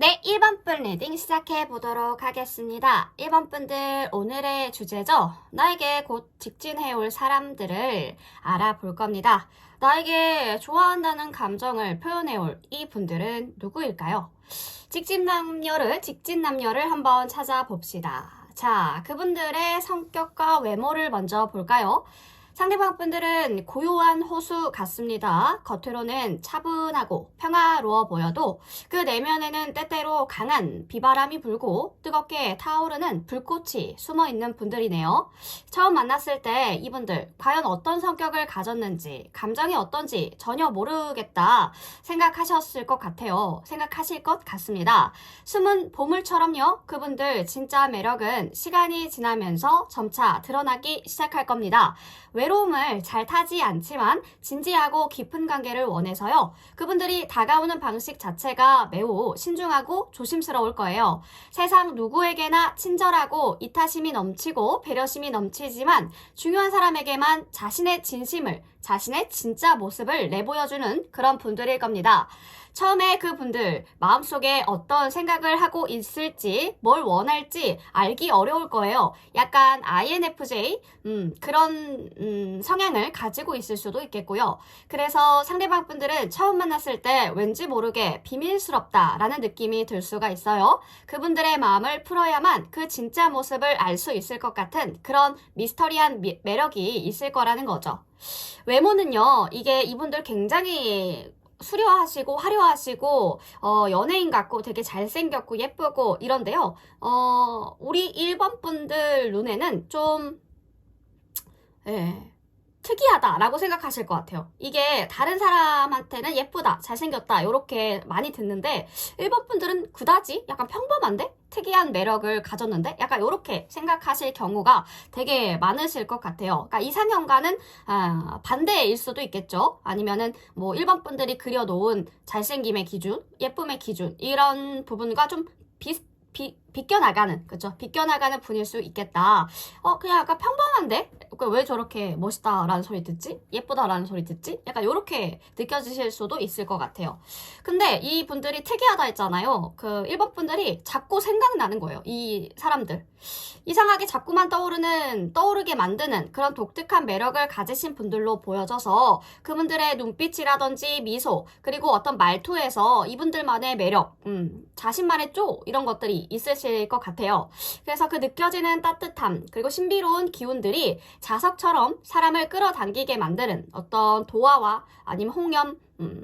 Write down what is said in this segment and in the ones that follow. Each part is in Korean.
네, 1번 분 리딩 시작해 보도록 하겠습니다. 1번 분들 오늘의 주제죠. 나에게 곧 직진해올 사람들을 알아볼 겁니다. 나에게 좋아한다는 감정을 표현해올 이 분들은 누구일까요? 직진남녀를 한번 찾아봅시다. 자, 그분들의 성격과 외모를 먼저 볼까요? 상대방 분들은 고요한 호수 같습니다. 겉으로는 차분하고 평화로워 보여도 그 내면에는 때때로 강한 비바람이 불고 뜨겁게 타오르는 불꽃이 숨어있는 분들이네요. 처음 만났을 때 이분들 과연 어떤 성격을 가졌는지 감정이 어떤지 전혀 모르겠다 생각하셨을 것 같아요. 생각하실 것 같습니다. 숨은 보물처럼요. 그분들 진짜 매력은 시간이 지나면서 점차 드러나기 시작할 겁니다. 외로움을 잘 타지 않지만 진지하고 깊은 관계를 원해서요. 그분들이 다가오는 방식 자체가 매우 신중하고 조심스러울 거예요. 세상 누구에게나 친절하고 이타심이 넘치고 배려심이 넘치지만 중요한 사람에게만 자신의 진심을, 자신의 진짜 모습을 내보여주는 그런 분들일 겁니다. 처음에 그분들 마음속에 어떤 생각을 하고 있을지 뭘 원할지 알기 어려울 거예요. 약간 INFJ 그런 성향을 가지고 있을 수도 있겠고요. 그래서 상대방 분들은 처음 만났을 때 왠지 모르게 비밀스럽다라는 느낌이 들 수가 있어요. 그분들의 마음을 풀어야만 그 진짜 모습을 알 수 있을 것 같은 그런 미스터리한 매력이 있을 거라는 거죠. 외모는요, 이게 이분들 굉장히 수려하시고 화려하시고 연예인 같고 되게 잘생겼고 예쁘고 이런데요. 우리 1번 분들 눈에는 좀 예, 특이하다라고 생각하실 것 같아요. 이게 다른 사람한테는 예쁘다, 잘생겼다 이렇게 많이 듣는데 1번 분들은 그다지 약간 평범한데 특이한 매력을 가졌는데 약간 이렇게 생각하실 경우가 되게 많으실 것 같아요. 그러니까 이상형과는 반대일 수도 있겠죠. 아니면은 뭐 1번 분들이 그려놓은 잘생김의 기준, 예쁨의 기준 이런 부분과 좀 비껴나가는, 그죠? 비껴나가는 분일 수 있겠다. 그냥 약간 평범한데? 왜 저렇게 멋있다라는 소리 듣지? 예쁘다라는 소리 듣지? 약간 요렇게 느껴지실 수도 있을 것 같아요. 근데 이 분들이 특이하다 했잖아요. 그 1번 분들이 자꾸 생각나는 거예요. 이 사람들. 이상하게 자꾸만 떠오르게 만드는 그런 독특한 매력을 가지신 분들로 보여져서 그분들의 눈빛이라든지 미소, 그리고 어떤 말투에서 이분들만의 매력, 자신만의 쪼, 이런 것들이 있으실 것 같아요. 그래서 그 느껴지는 따뜻함, 그리고 신비로운 기운들이 자석처럼 사람을 끌어당기게 만드는 어떤 도화와 아니면 홍염,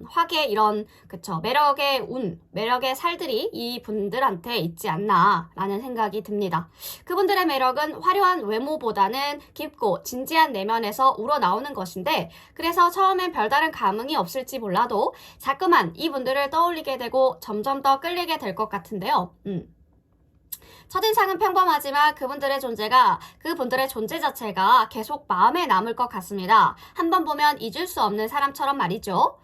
화계 이런 그쵸 매력의 매력의 살들이 이 분들한테 있지 않나라는 생각이 듭니다. 그분들의 매력은 화려한 외모보다는 깊고 진지한 내면에서 우러나오는 것인데 그래서 처음엔 별다른 감흥이 없을지 몰라도 자꾸만 이분들을 떠올리게 되고 점점 더 끌리게 될 것 같은데요. 첫인상은 평범하지만 그분들의 존재 자체가 계속 마음에 남을 것 같습니다. 한번 보면 잊을 수 없는 사람처럼 말이죠.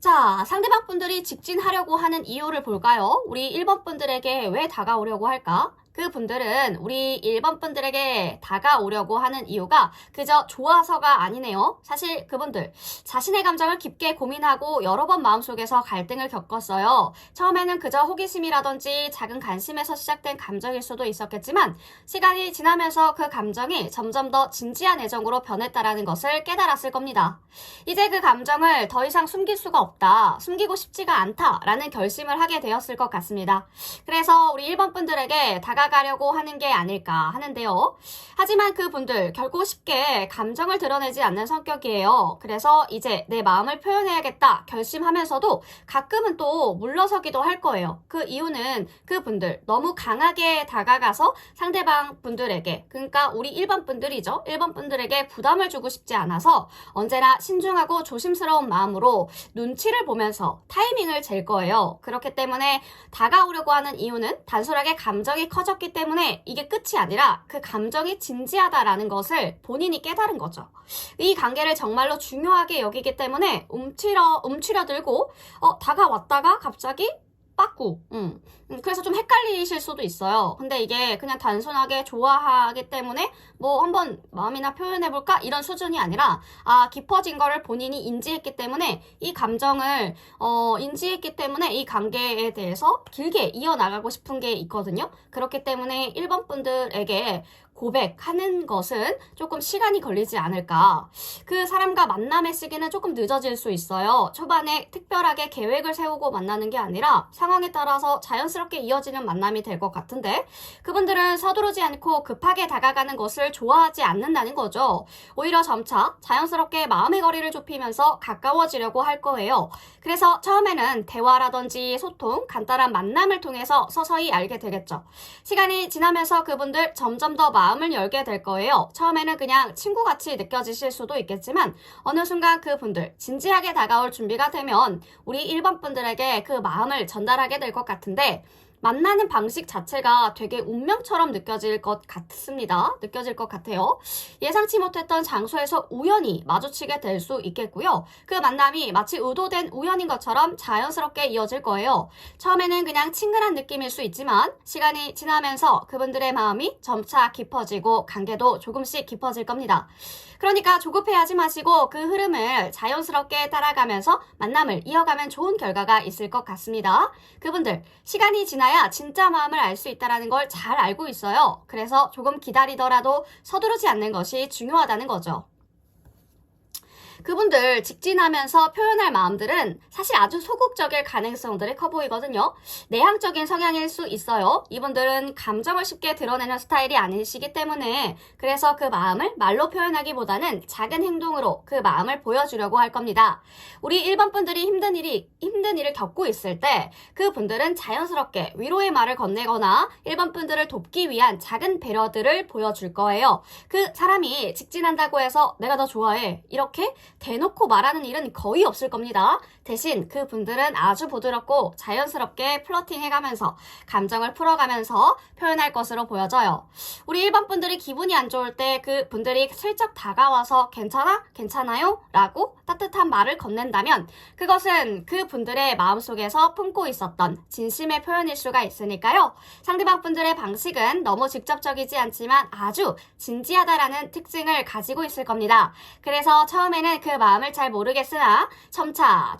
자, 상대방 분들이 직진하려고 하는 이유를 볼까요? 우리 1번 분들에게 왜 다가오려고 할까? 그분들은 우리 1번 분들에게 다가오려고 하는 이유가 그저 좋아서가 아니네요. 사실 그분들 자신의 감정을 깊게 고민하고 여러 번 마음속에서 갈등을 겪었어요. 처음에는 그저 호기심이라든지 작은 관심에서 시작된 감정일 수도 있었겠지만 시간이 지나면서 그 감정이 점점 더 진지한 애정으로 변했다라는 것을 깨달았을 겁니다. 이제 그 감정을 더 이상 숨길 수가 없다, 숨기고 싶지가 않다라는 결심을 하게 되었을 것 같습니다. 그래서 우리 1번 분들에게 다가가려고 하는 게 아닐까 하는데요. 하지만 그분들 결코 쉽게 감정을 드러내지 않는 성격이에요. 그래서 이제 내 마음을 표현해야겠다 결심하면서도 가끔은 또 물러서기도 할 거예요. 그 이유는 그분들 너무 강하게 다가가서 상대방 분들에게, 그러니까 우리 1번 분들이죠. 1번 분들에게 부담을 주고 싶지 않아서 언제나 신중하고 조심스러운 마음으로 눈치를 보면서 타이밍을 잴 거예요. 그렇기 때문에 다가오려고 하는 이유는 단순하게 감정이 커졌기 때문에 이게 끝이 아니라 그 감정이 진지하다라는 것을 본인이 깨달은 거죠. 이 관계를 정말로 중요하게 여기기 때문에 움츠려들고 다가왔다가 갑자기 빠꾸. 그래서 좀 헷갈리실 수도 있어요. 근데 이게 그냥 단순하게 좋아하기 때문에 뭐 한번 마음이나 표현해볼까? 이런 수준이 아니라 깊어진 거를 본인이 인지했기 때문에 이 감정을 인지했기 때문에 이 관계에 대해서 길게 이어나가고 싶은 게 있거든요. 그렇기 때문에 1번 분들에게 고백하는 것은 조금 시간이 걸리지 않을까. 그 사람과 만남의 시기는 조금 늦어질 수 있어요. 초반에 특별하게 계획을 세우고 만나는 게 아니라 상황에 따라서 자연스럽게 이어지는 만남이 될 것 같은데 그분들은 서두르지 않고 급하게 다가가는 것을 좋아하지 않는다는 거죠. 오히려 점차 자연스럽게 마음의 거리를 좁히면서 가까워지려고 할 거예요. 그래서 처음에는 대화라든지 소통, 간단한 만남을 통해서 서서히 알게 되겠죠. 시간이 지나면서 그분들 점점 더 마음을 열게 될 거예요. 처음에는 그냥 친구같이 느껴지실 수도 있겠지만 어느 순간 그분들 진지하게 다가올 준비가 되면 우리 1번 분들에게 그 마음을 전달하게 될 것 같은데 만나는 방식 자체가 되게 운명처럼 느껴질 것 같습니다. 느껴질 것 같아요. 예상치 못했던 장소에서 우연히 마주치게 될 수 있겠고요. 그 만남이 마치 의도된 우연인 것처럼 자연스럽게 이어질 거예요. 처음에는 그냥 친근한 느낌일 수 있지만 시간이 지나면서 그분들의 마음이 점차 깊어지고 관계도 조금씩 깊어질 겁니다. 그러니까 조급해하지 마시고 그 흐름을 자연스럽게 따라가면서 만남을 이어가면 좋은 결과가 있을 것 같습니다. 그분들 시간이 지나야 진짜 마음을 알 수 있다는 걸 잘 알고 있어요. 그래서 조금 기다리더라도 서두르지 않는 것이 중요하다는 거죠. 그분들 직진하면서 표현할 마음들은 사실 아주 소극적일 가능성들이 커 보이거든요. 내향적인 성향일 수 있어요. 이분들은 감정을 쉽게 드러내는 스타일이 아니시기 때문에 그래서 그 마음을 말로 표현하기보다는 작은 행동으로 그 마음을 보여주려고 할 겁니다. 우리 1번 분들이 힘든 일을 겪고 있을 때 그분들은 자연스럽게 위로의 말을 건네거나 1번 분들을 돕기 위한 작은 배려들을 보여줄 거예요. 그 사람이 직진한다고 해서 내가 너 좋아해 이렇게 대놓고 말하는 일은 거의 없을 겁니다. 대신 그분들은 아주 부드럽고 자연스럽게 플러팅해가면서 감정을 풀어가면서 표현할 것으로 보여져요. 우리 1번 분들이 기분이 안 좋을 때 그분들이 슬쩍 다가와서 괜찮아? 괜찮아요? 라고 따뜻한 말을 건넨다면 그것은 그분들의 마음속에서 품고 있었던 진심의 표현일 수가 있으니까요. 상대방 분들의 방식은 너무 직접적이지 않지만 아주 진지하다라는 특징을 가지고 있을 겁니다. 그래서 처음에는 그 마음을 잘 모르겠으나 점차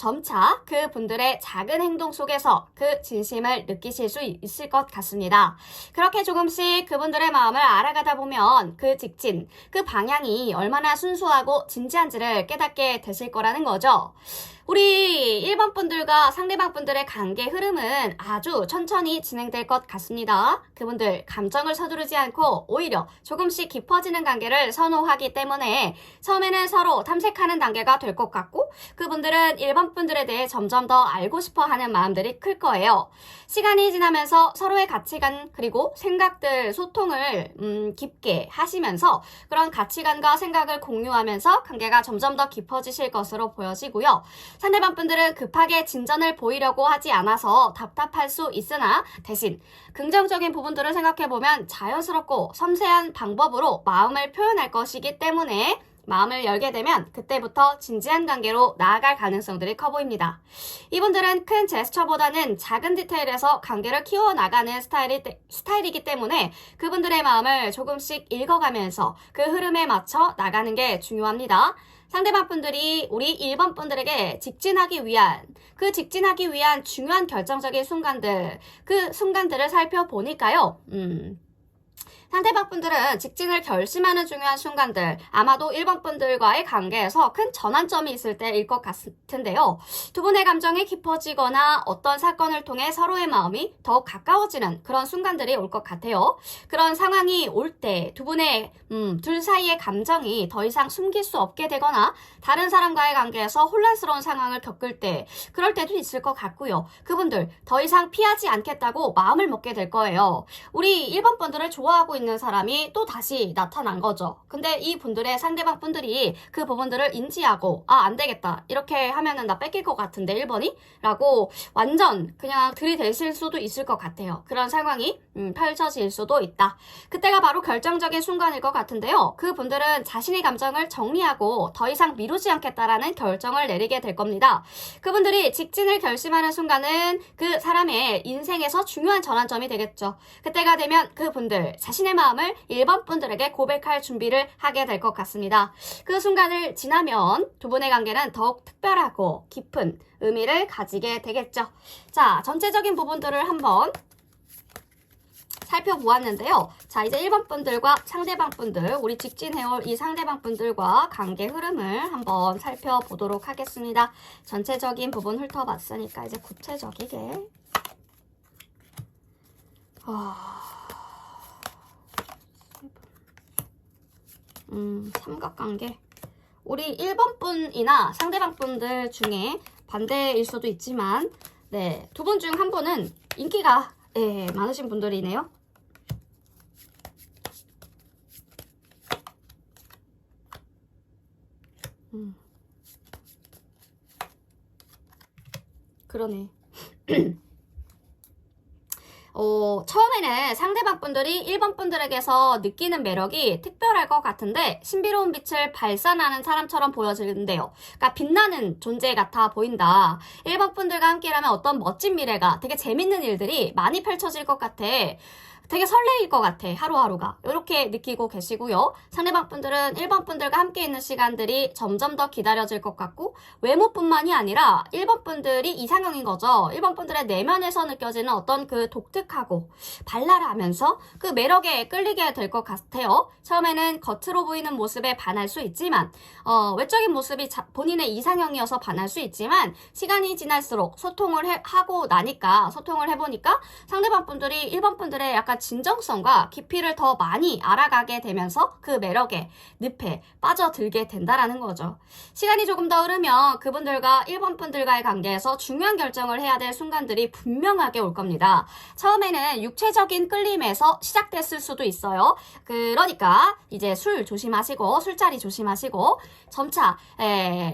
그분들의 작은 행동 속에서 그 진심을 느끼실 수 있을 것 같습니다. 그렇게 조금씩 그분들의 마음을 알아가다 보면 그 직진, 그 방향이 얼마나 순수하고 진지한지를 깨닫게 되실 거라는 거죠. 우리 1번 분들과 상대방 분들의 관계 흐름은 아주 천천히 진행될 것 같습니다. 그분들 감정을 서두르지 않고 오히려 조금씩 깊어지는 관계를 선호하기 때문에 처음에는 서로 탐색하는 단계가 될 것 같고 그분들은 1번 분들에 대해 점점 더 알고 싶어 하는 마음들이 클 거예요. 시간이 지나면서 서로의 가치관 그리고 생각들 소통을 깊게 하시면서 그런 가치관과 생각을 공유하면서 관계가 점점 더 깊어지실 것으로 보여지고요. 상대방 분들은 급하게 진전을 보이려고 하지 않아서 답답할 수 있으나 대신 긍정적인 부분들을 생각해보면 자연스럽고 섬세한 방법으로 마음을 표현할 것이기 때문에 마음을 열게 되면 그때부터 진지한 관계로 나아갈 가능성들이 커 보입니다. 이분들은 큰 제스처보다는 작은 디테일에서 관계를 키워나가는 스타일이기 때문에 그분들의 마음을 조금씩 읽어가면서 그 흐름에 맞춰 나가는 게 중요합니다. 상대방 분들이 우리 1번 분들에게 직진하기 위한 중요한 결정적인 순간들, 그 순간들을 살펴보니까요. 상대방 분들은 직진을 결심하는 중요한 순간들, 아마도 1번 분들과의 관계에서 큰 전환점이 있을 때일 것 같은데요. 두 분의 감정이 깊어지거나 어떤 사건을 통해 서로의 마음이 더욱 가까워지는 그런 순간들이 올 것 같아요. 그런 상황이 올 때 두 분의 둘 사이의 감정이 더 이상 숨길 수 없게 되거나 다른 사람과의 관계에서 혼란스러운 상황을 겪을 때 그럴 때도 있을 것 같고요. 그분들 더 이상 피하지 않겠다고 마음을 먹게 될 거예요. 우리 1번 분들을 좋아하고 하고 있는 사람이 또 다시 나타난 거죠. 근데 이 분들의 상대방 분들이 그 부분들을 인지하고 안 되겠다. 이렇게 하면은 나 뺏길 것 같은데 1번이? 라고 완전 그냥 들이대실 수도 있을 것 같아요. 그런 상황이 펼쳐질 수도 있다. 그때가 바로 결정적인 순간일 것 같은데요. 그 분들은 자신의 감정을 정리하고 더 이상 미루지 않겠다라는 결정을 내리게 될 겁니다. 그분들이 직진을 결심하는 순간은 그 사람의 인생에서 중요한 전환점이 되겠죠. 그때가 되면 그분들 자신의 마음을 1번 분들에게 고백할 준비를 하게 될 것 같습니다. 그 순간을 지나면 두 분의 관계는 더욱 특별하고 깊은 의미를 가지게 되겠죠. 자, 전체적인 부분들을 한번 살펴보았는데요. 자, 이제 1번 분들과 상대방 분들, 우리 직진해올 이 상대방 분들과 관계 흐름을 한번 살펴보도록 하겠습니다. 전체적인 부분 훑어봤으니까 이제 구체적이게 삼각관계. 우리 1번 분이나 상대방 분들 중에 반대일 수도 있지만 네, 두 분 중 한 분은 인기가 많으신 분들이네요. 그러네. 처음에는 상대방 분들이 1번 분들에게서 느끼는 매력이 특별할 것 같은데 신비로운 빛을 발산하는 사람처럼 보여지는데요. 그러니까 빛나는 존재 같아 보인다. 1번 분들과 함께라면 어떤 멋진 미래가 되게 재밌는 일들이 많이 펼쳐질 것 같아. 되게 설레일 것 같아, 하루하루가. 이렇게 느끼고 계시고요. 상대방 분들은 1번 분들과 함께 있는 시간들이 점점 더 기다려질 것 같고 외모뿐만이 아니라 1번 분들이 이상형인 거죠. 1번 분들의 내면에서 느껴지는 어떤 그 독특하고 발랄하면서 그 매력에 끌리게 될 것 같아요. 처음에는 겉으로 보이는 모습에 반할 수 있지만 외적인 모습이 본인의 이상형이어서 반할 수 있지만 시간이 지날수록 소통을 하고 나니까 소통을 해보니까 상대방 분들이 1번 분들의 약간 진정성과 깊이를 더 많이 알아가게 되면서 그 매력에 늪에 빠져들게 된다라는 거죠. 시간이 조금 더 흐르면 그분들과 1번 분들과의 관계에서 중요한 결정을 해야 될 순간들이 분명하게 올 겁니다. 처음에는 육체적인 끌림에서 시작됐을 수도 있어요. 그러니까 이제 술 조심하시고 술자리 조심하시고 점차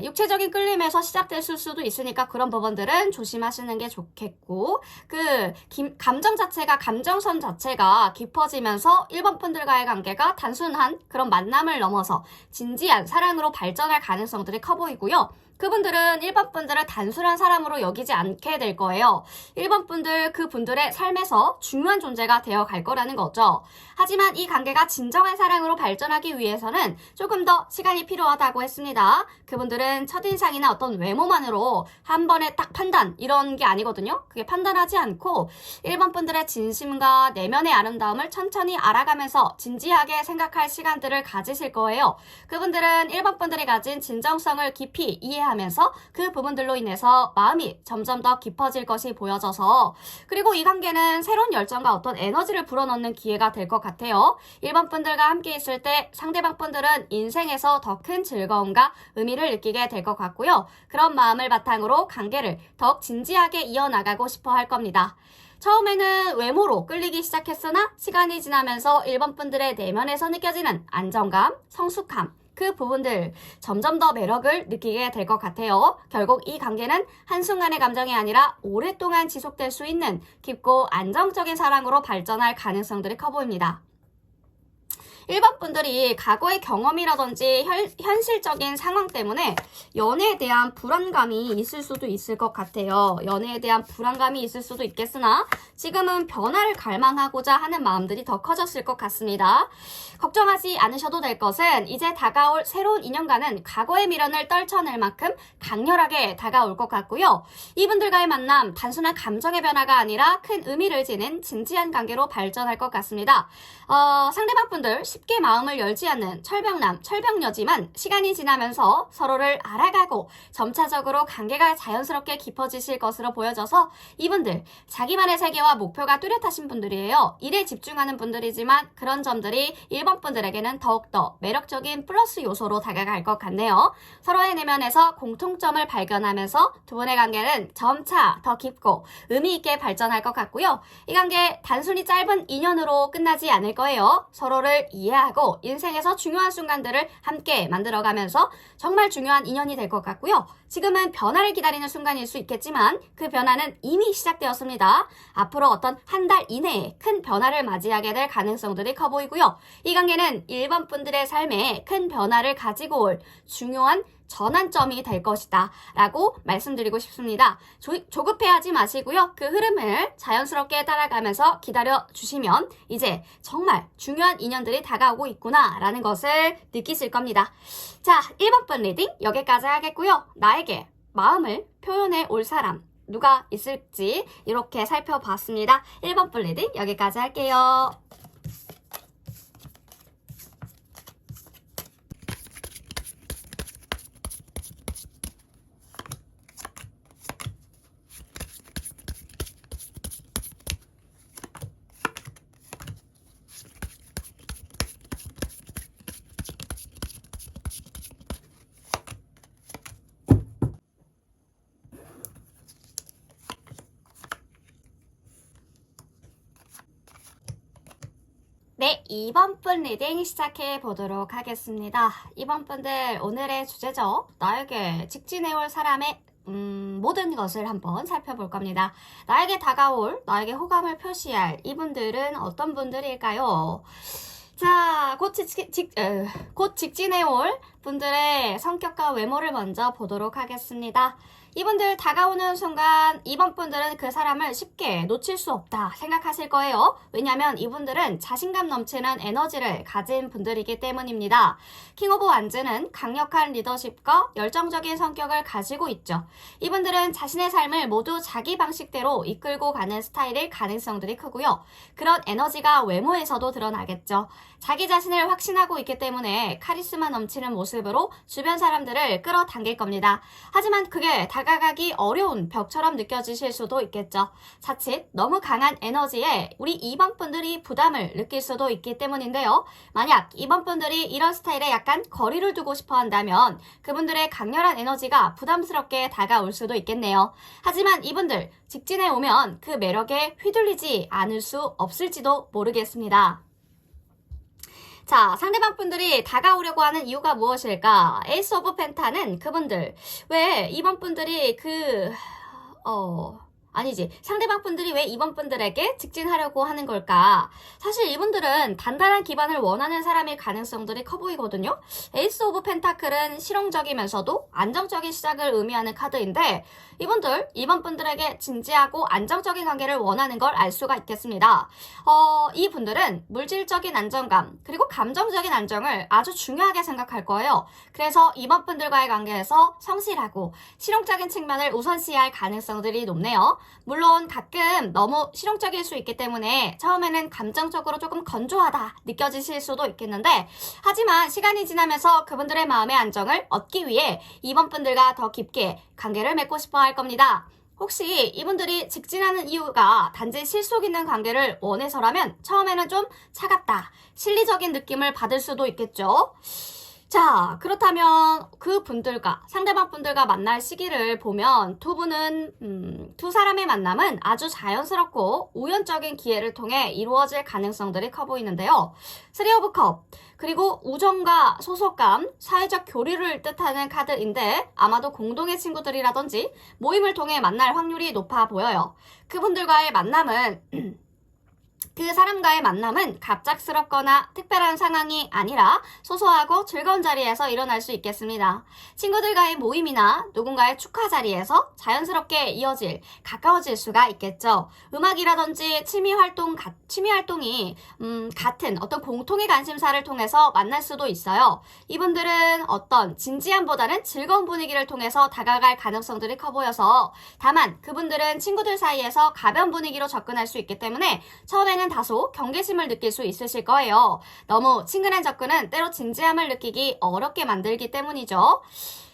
육체적인 끌림에서 시작됐을 수도 있으니까 그런 부분들은 조심하시는 게 좋겠고 그 감정 자체가 감정선 자체가 깊어지면서 1번 분들과의 관계가 단순한 그런 만남을 넘어서 진지한 사랑으로 발전할 가능성들이 커 보이고요. 그분들은 1번 분들을 단순한 사람으로 여기지 않게 될 거예요. 1번 분들 그분들의 삶에서 중요한 존재가 되어 갈 거라는 거죠. 하지만 이 관계가 진정한 사랑으로 발전하기 위해서는 조금 더 시간이 필요하다고 했습니다. 그분들은 첫인상이나 어떤 외모만으로 한 번에 딱 판단 이런 게 아니거든요. 그게 판단하지 않고 1번 분들의 진심과 내면의 아름다움을 천천히 알아가면서 진지하게 생각할 시간들을 가지실 거예요. 그분들은 1번 분들이 가진 진정성을 깊이 이해하면서 그 부분들로 인해서 마음이 점점 더 깊어질 것이 보여져서 그리고 이 관계는 새로운 열정과 어떤 에너지를 불어넣는 기회가 될 것 같아요. 1번 분들과 함께 있을 때 상대방 분들은 인생에서 더 큰 즐거움과 의미를 느끼게 될 것 같고요. 그런 마음을 바탕으로 관계를 더욱 진지하게 이어나가고 싶어 할 겁니다. 처음에는 외모로 끌리기 시작했으나 시간이 지나면서 1번 분들의 내면에서 느껴지는 안정감, 성숙함, 그 부분들 점점 더 매력을 느끼게 될 것 같아요. 결국 이 관계는 한순간의 감정이 아니라 오랫동안 지속될 수 있는 깊고 안정적인 사랑으로 발전할 가능성들이 커 보입니다. 1번 분들이 과거의 경험이라든지 현실적인 상황 때문에 연애에 대한 불안감이 있을 수도 있을 것 같아요. 연애에 대한 불안감이 있을 수도 있겠으나 지금은 변화를 갈망하고자 하는 마음들이 더 커졌을 것 같습니다. 걱정하지 않으셔도 될 것은 이제 다가올 새로운 인연과는 과거의 미련을 떨쳐낼 만큼 강렬하게 다가올 것 같고요. 이분들과의 만남 단순한 감정의 변화가 아니라 큰 의미를 지닌 진지한 관계로 발전할 것 같습니다. 상대방 분들 쉽게 마음을 열지 않는 철벽남, 철벽녀지만 시간이 지나면서 서로를 알아가고 점차적으로 관계가 자연스럽게 깊어지실 것으로 보여져서 이분들 자기만의 세계와 목표가 뚜렷하신 분들이에요. 일에 집중하는 분들이지만 그런 점들이 1번 분들에게는 더욱더 매력적인 플러스 요소로 다가갈 것 같네요. 서로의 내면에서 공통점을 발견하면서 두 분의 관계는 점차 더 깊고 의미 있게 발전할 것 같고요. 이 관계 단순히 짧은 인연으로 끝나지 않을 거예요. 서로를 이해하고 인생에서 중요한 순간들을 함께 만들어가면서 정말 중요한 인연이 될 것 같고요. 지금은 변화를 기다리는 순간일 수 있겠지만 그 변화는 이미 시작되었습니다. 앞으로 어떤 한 달 이내에 큰 변화를 맞이하게 될 가능성들이 커 보이고요. 이 관계는 1번 분들의 삶에 큰 변화를 가지고 올 중요한 전환점이 될 것이다 라고 말씀드리고 싶습니다. 조급해하지 마시고요. 그 흐름을 자연스럽게 따라가면서 기다려 주시면 이제 정말 중요한 인연들이 다가오고 있구나 라는 것을 느끼실 겁니다. 자, 1번 분 리딩 여기까지 하겠고요. 나에게 마음을 표현해 올 사람 누가 있을지 이렇게 살펴봤습니다. 1번 분 리딩 여기까지 할게요. 네, 2번 분 리딩 시작해 보도록 하겠습니다. 2번 분들 오늘의 주제죠. 나에게 직진해올 사람의 모든 것을 한번 살펴볼 겁니다. 나에게 다가올, 나에게 호감을 표시할 이분들은 어떤 분들일까요? 자, 곧 직진해올 분들의 성격과 외모를 먼저 보도록 하겠습니다. 이분들 다가오는 순간 이번 분들은 그 사람을 쉽게 놓칠 수 없다 생각하실 거예요. 왜냐하면 이분들은 자신감 넘치는 에너지를 가진 분들이기 때문입니다. 킹 오브 완즈는 강력한 리더십과 열정적인 성격을 가지고 있죠. 이분들은 자신의 삶을 모두 자기 방식대로 이끌고 가는 스타일일 가능성들이 크고요. 그런 에너지가 외모에서도 드러나겠죠. 자기 자신을 확신하고 있기 때문에 카리스마 넘치는 모습으로 주변 사람들을 끌어당길 겁니다. 하지만 그게 다가가기 어려운 벽처럼 느껴지실 수도 있겠죠. 자칫 너무 강한 에너지에 우리 2번 분들이 부담을 느낄 수도 있기 때문인데요. 만약 2번 분들이 이런 스타일에 약간 거리를 두고 싶어 한다면 그분들의 강렬한 에너지가 부담스럽게 다가올 수도 있겠네요. 하지만 이분들 직진해 오면 그 매력에 휘둘리지 않을 수 없을지도 모르겠습니다. 자, 상대방 분들이 다가오려고 하는 이유가 무엇일까? 에이스 오브 펜타는 그분들 왜 이번 분들이 상대방 분들이 왜 이번 분들에게 직진하려고 하는 걸까? 사실 이분들은 단단한 기반을 원하는 사람일 가능성들이 커 보이거든요. 에이스 오브 펜타클은 실용적이면서도 안정적인 시작을 의미하는 카드인데 이번 분들에게 진지하고 안정적인 관계를 원하는 걸 알 수가 있겠습니다. 이 분들은 물질적인 안정감 그리고 감정적인 안정을 아주 중요하게 생각할 거예요. 그래서 이번 분들과의 관계에서 성실하고 실용적인 측면을 우선시할 가능성들이 높네요. 물론 가끔 너무 실용적일 수 있기 때문에 처음에는 감정적으로 조금 건조하다 느껴지실 수도 있겠는데 하지만 시간이 지나면서 그분들의 마음의 안정을 얻기 위해 이번 분들과 더 깊게 관계를 맺고 싶어 할 겁니다. 혹시 이분들이 직진하는 이유가 단지 실속 있는 관계를 원해서라면 처음에는 좀 차갑다, 실리적인 느낌을 받을 수도 있겠죠. 자, 그렇다면 그 분들과 상대방 분들과 만날 시기를 보면 두 사람의 만남은 아주 자연스럽고 우연적인 기회를 통해 이루어질 가능성들이 커 보이는데요. 3 오브 컵 그리고 우정과 소속감, 사회적 교류를 뜻하는 카드인데 아마도 공동의 친구들이라든지 모임을 통해 만날 확률이 높아 보여요. 그분들과의 만남은 그 사람과의 만남은 갑작스럽거나 특별한 상황이 아니라 소소하고 즐거운 자리에서 일어날 수 있겠습니다. 친구들과의 모임이나 누군가의 축하 자리에서 자연스럽게 가까워질 수가 있겠죠. 음악이라든지 취미 활동이 같은 어떤 공통의 관심사를 통해서 만날 수도 있어요. 이분들은 어떤 진지함보다는 즐거운 분위기를 통해서 다가갈 가능성들이 커 보여서 다만 그분들은 친구들 사이에서 가벼운 분위기로 접근할 수 있기 때문에 처음에는 다소 경계심을 느낄 수 있으실 거예요. 너무 친근한 접근은 때로 진지함을 느끼기 어렵게 만들기 때문이죠.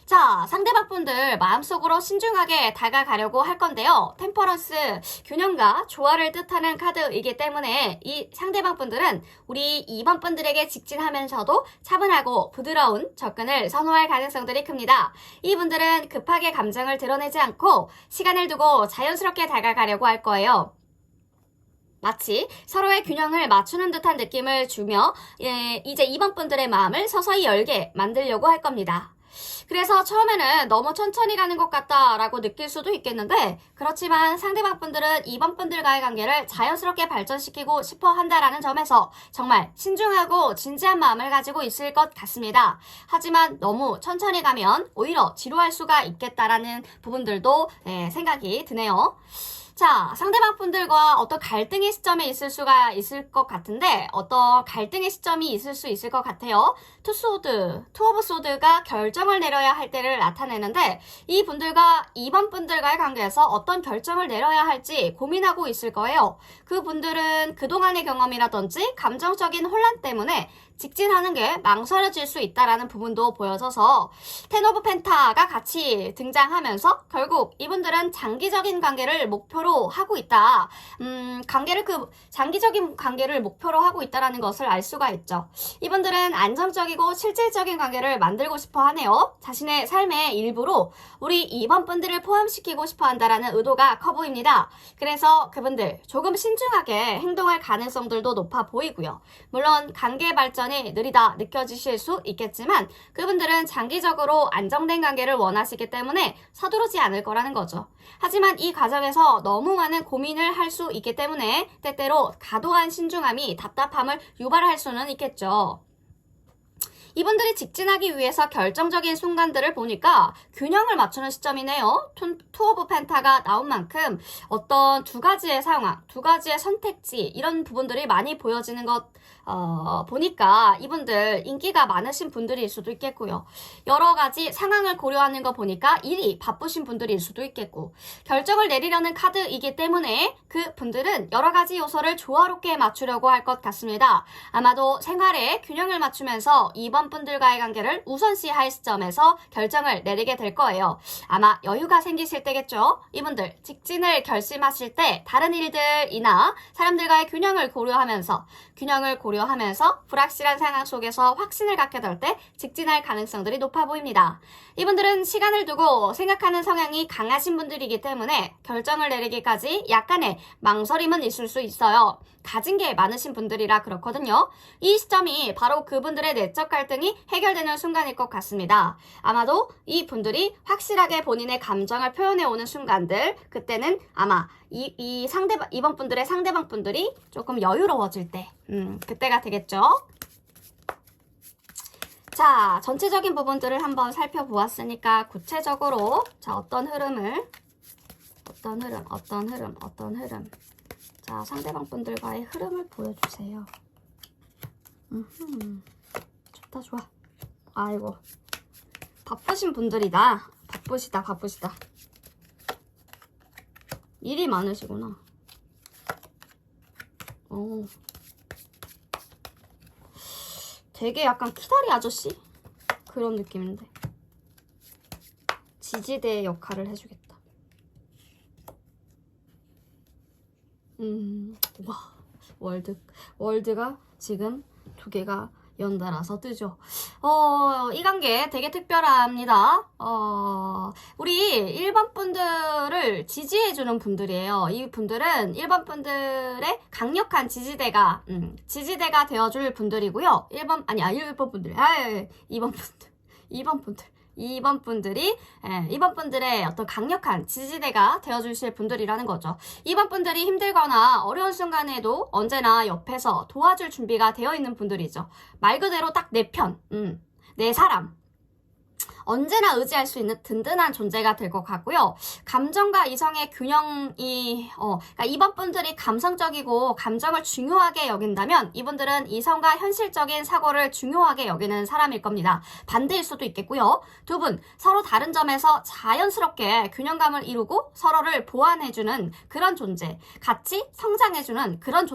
자, 상대방분들 마음속으로 신중하게 다가가려고 할 건데요. 템퍼런스, 균형과 조화를 뜻하는 카드이기 때문에 이 상대방분들은 우리 2번 분들에게 직진하면서도 차분하고 부드러운 접근을 선호할 가능성들이 큽니다. 이분들은 급하게 감정을 드러내지 않고 시간을 두고 자연스럽게 다가가려고 할 거예요. 마치 서로의 균형을 맞추는 듯한 느낌을 주며 이제 2번 분들의 마음을 서서히 열게 만들려고 할 겁니다. 그래서 처음에는 너무 천천히 가는 것 같다라고 느낄 수도 있겠는데 그렇지만 상대방 분들은 2번 분들과의 관계를 자연스럽게 발전시키고 싶어 한다라는 점에서 정말 신중하고 진지한 마음을 가지고 있을 것 같습니다. 하지만 너무 천천히 가면 오히려 지루할 수가 있겠다라는 부분들도 생각이 드네요. 자, 상대방 분들과 어떤 갈등의 시점에 있을 수가 있을 것 같은데 어떤 갈등의 시점이 있을 수 있을 것 같아요. 투 오브 소드가 결정을 내려야 할 때를 나타내는데 이 분들과 2번 분들과의 관계에서 어떤 결정을 내려야 할지 고민하고 있을 거예요. 그 분들은 그동안의 경험이라든지 감정적인 혼란 때문에 직진하는 게 망설여질 수 있다라는 부분도 보여져서 텐 오브 펜타가 같이 등장하면서 결국 이분들은 장기적인 관계를 목표로 하고 있다. 장기적인 관계를 목표로 하고 있다라는 것을 알 수가 있죠. 이분들은 안정적이고 실질적인 관계를 만들고 싶어 하네요. 자신의 삶의 일부로 우리 2번 분들을 포함시키고 싶어 한다라는 의도가 커 보입니다. 그래서 그분들 조금 신중하게 행동할 가능성들도 높아 보이고요. 물론 관계 발전이 느리다 느껴지실 수 있겠지만 그분들은 장기적으로 안정된 관계를 원하시기 때문에 서두르지 않을 거라는 거죠. 하지만 이 과정에서 너무 많은 고민을 할 수 있기 때문에 때때로 과도한 신중함이 답답함을 유발할 수는 있겠죠. 이분들이 직진하기 위해서 결정적인 순간들을 보니까 균형을 맞추는 시점이네요. 투 오브 펜타가 나온 만큼 어떤 두 가지의 상황, 두 가지의 선택지 이런 부분들이 많이 보여지는 것 보니까 이분들 인기가 많으신 분들일 수도 있겠고요. 여러 가지 상황을 고려하는 거 보니까 일이 바쁘신 분들일 수도 있겠고 결정을 내리려는 카드이기 때문에 그 분들은 여러 가지 요소를 조화롭게 맞추려고 할 것 같습니다. 아마도 생활에 균형을 맞추면서 2번 분들과의 관계를 우선시할 시점에서 결정을 내리게 될 거예요. 아마 여유가 생기실 때겠죠. 이분들 직진을 결심하실 때 다른 일들이나 사람들과의 균형을 고려하면서 불확실한 상황 속에서 확신을 갖게 될 때 직진할 가능성들이 높아 보입니다. 이분들은 시간을 두고 생각하는 성향이 강하신 분들이기 때문에 결정을 내리기까지 약간의 망설임은 있을 수 있어요. 가진 게 많으신 분들이라 그렇거든요. 이 시점이 바로 그분들의 내적 갈등이 해결되는 순간일 것 같습니다. 아마도 이 분들이 확실하게 본인의 감정을 표현해 오는 순간들, 그때는 아마 이번 분들의 상대방 분들이 조금 여유로워질 때, 그때가 되겠죠. 자, 전체적인 부분들을 한번 살펴보았으니까 구체적으로 어떤 흐름. 자, 상대방 분들과의 흐름을 보여주세요. 좋다, 좋아. 아이고, 바쁘신 분들이다. 바쁘시다. 일이 많으시구나. 되게 약간 키다리 아저씨? 그런 느낌인데. 지지대 역할을 해주겠다. 와, 월드가 지금 2개가 연달아서 뜨죠. 이 관계 되게 특별합니다. 우리 1번 분들을 지지해주는 분들이에요. 이 분들은 1번 분들의 강력한 지지대가 되어줄 분들이고요. 2번 분들의 어떤 강력한 지지대가 되어주실 분들이라는 거죠. 2번 분들이 힘들거나 어려운 순간에도 언제나 옆에서 도와줄 준비가 되어 있는 분들이죠. 말 그대로 딱 내 편, 내 사람. 언제나 의지할 수 있는 든든한 존재가 될 것 같고요. 감정과 이성의 균형이 그러니까 이번 분들이 감성적이고 감정을 중요하게 여긴다면 이분들은 이성과 현실적인 사고를 중요하게 여기는 사람일 겁니다. 반대일 수도 있겠고요. 두 분 서로 다른 점에서 자연스럽게 균형감을 이루고 서로를 보완해주는 그런 존재, 같이 성장해주는 그런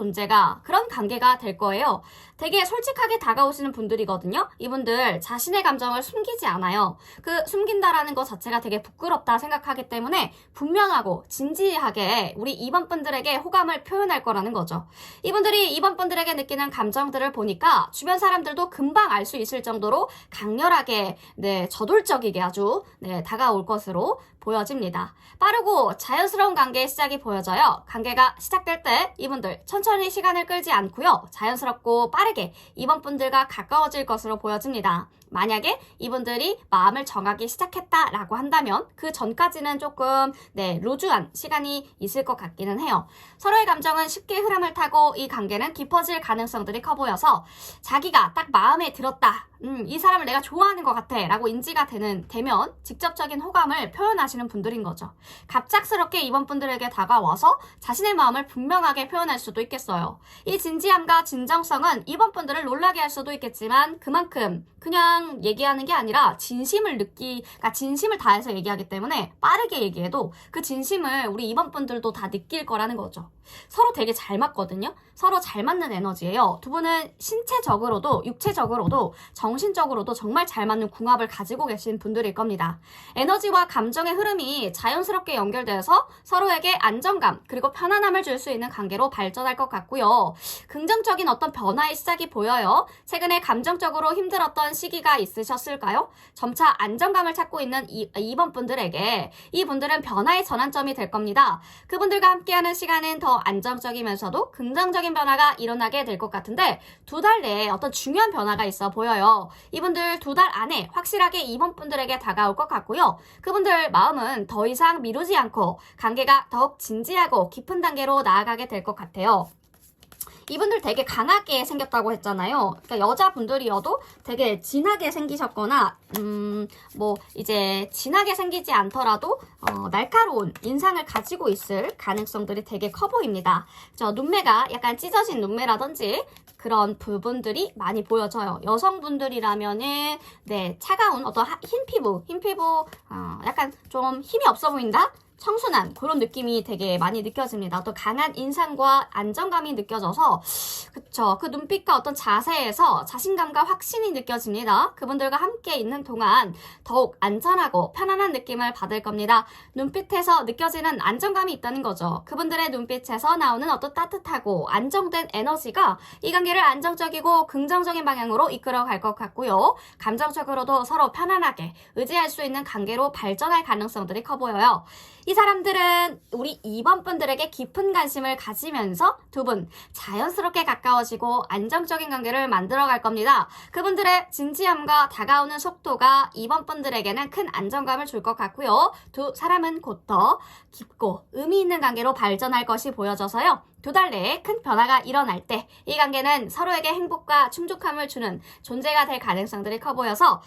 관계가 될 거예요. 되게 솔직하게 다가오시는 분들이거든요. 이분들 자신의 감정을 숨기지 않아요. 그 숨긴다라는 것 자체가 되게 부끄럽다 생각하기 때문에 분명하고 진지하게 우리 2번 분들에게 호감을 표현할 거라는 거죠. 이분들이 2번 분들에게 느끼는 감정들을 보니까 주변 사람들도 금방 알 수 있을 정도로 강렬하게 저돌적이게 아주 다가올 것으로 보여집니다. 빠르고 자연스러운 관계의 시작이 보여져요. 관계가 시작될 때 이분들 천천히 시간을 끌지 않고요. 자연스럽고 빠르게 이번 분들과 가까워질 것으로 보여집니다. 만약에 이분들이 마음을 정하기 시작했다라고 한다면 그 전까지는 조금 루즈한 시간이 있을 것 같기는 해요. 서로의 감정은 쉽게 흐름을 타고 이 관계는 깊어질 가능성들이 커 보여서 자기가 딱 마음에 들었다. 이 사람을 내가 좋아하는 것 같아 라고 인지가 되면 직접적인 호감을 표현하시는 분들인 거죠. 갑작스럽게 이번 분들에게 다가와서 자신의 마음을 분명하게 표현할 수도 있겠어요. 이 진지함과 진정성은 이번 분들을 놀라게 할 수도 있겠지만 그만큼 그냥 얘기하는 게 아니라 진심을 다해서 얘기하기 때문에 빠르게 얘기해도 그 진심을 우리 이번 분들도 다 느낄 거라는 거죠. 서로 되게 잘 맞거든요. 서로 잘 맞는 에너지예요. 두 분은 신체적으로도 육체적으로도 정신적으로도 정말 잘 맞는 궁합을 가지고 계신 분들일 겁니다. 에너지와 감정의 흐름이 자연스럽게 연결돼서 서로에게 안정감 그리고 편안함을 줄 수 있는 관계로 발전할 것 같고요. 긍정적인 어떤 변화의 시작이 보여요. 최근에 감정적으로 힘들었던 시기가 있으셨을까요? 점차 안정감을 찾고 있는 이번 분들에게 이분들은 변화의 전환점이 될 겁니다. 그분들과 함께하는 시간은 더 안정적이면서도 긍정적인 변화가 일어나게 될 것 같은데 두 달 내에 어떤 중요한 변화가 있어 보여요. 이분들 2달 안에 확실하게 이번 분들에게 다가올 것 같고요. 그분들 마음은 더 이상 미루지 않고 관계가 더욱 진지하고 깊은 단계로 나아가게 될 것 같아요. 이분들 되게 강하게 생겼다고 했잖아요. 그러니까 여자분들이어도 되게 진하게 생기셨거나 이제 진하게 생기지 않더라도 날카로운 인상을 가지고 있을 가능성들이 되게 커 보입니다. 눈매가 약간 찢어진 눈매라든지 그런 부분들이 많이 보여져요. 여성분들이라면은 차가운 어떤 흰 피부 약간 좀 힘이 없어 보인다? 청순한 그런 느낌이 되게 많이 느껴집니다. 또 강한 인상과 안정감이 느껴져서 그 눈빛과 어떤 자세에서 자신감과 확신이 느껴집니다. 그분들과 함께 있는 동안 더욱 안전하고 편안한 느낌을 받을 겁니다. 눈빛에서 느껴지는 안정감이 있다는 거죠. 그분들의 눈빛에서 나오는 어떤 따뜻하고 안정된 에너지가 이 관계를 안정적이고 긍정적인 방향으로 이끌어갈 것 같고요. 감정적으로도 서로 편안하게 의지할 수 있는 관계로 발전할 가능성들이 커 보여요. 이 사람들은 우리 2번 분들에게 깊은 관심을 가지면서 두 분 자연스럽게 가까워지고 안정적인 관계를 만들어갈 겁니다. 그분들의 진지함과 다가오는 속도가 2번 분들에게는 큰 안정감을 줄 것 같고요. 두 사람은 곧 더 깊고 의미 있는 관계로 발전할 것이 보여져서요. 2달 내에 큰 변화가 일어날 때 이 관계는 서로에게 행복과 충족함을 주는 존재가 될 가능성들이 커 보여서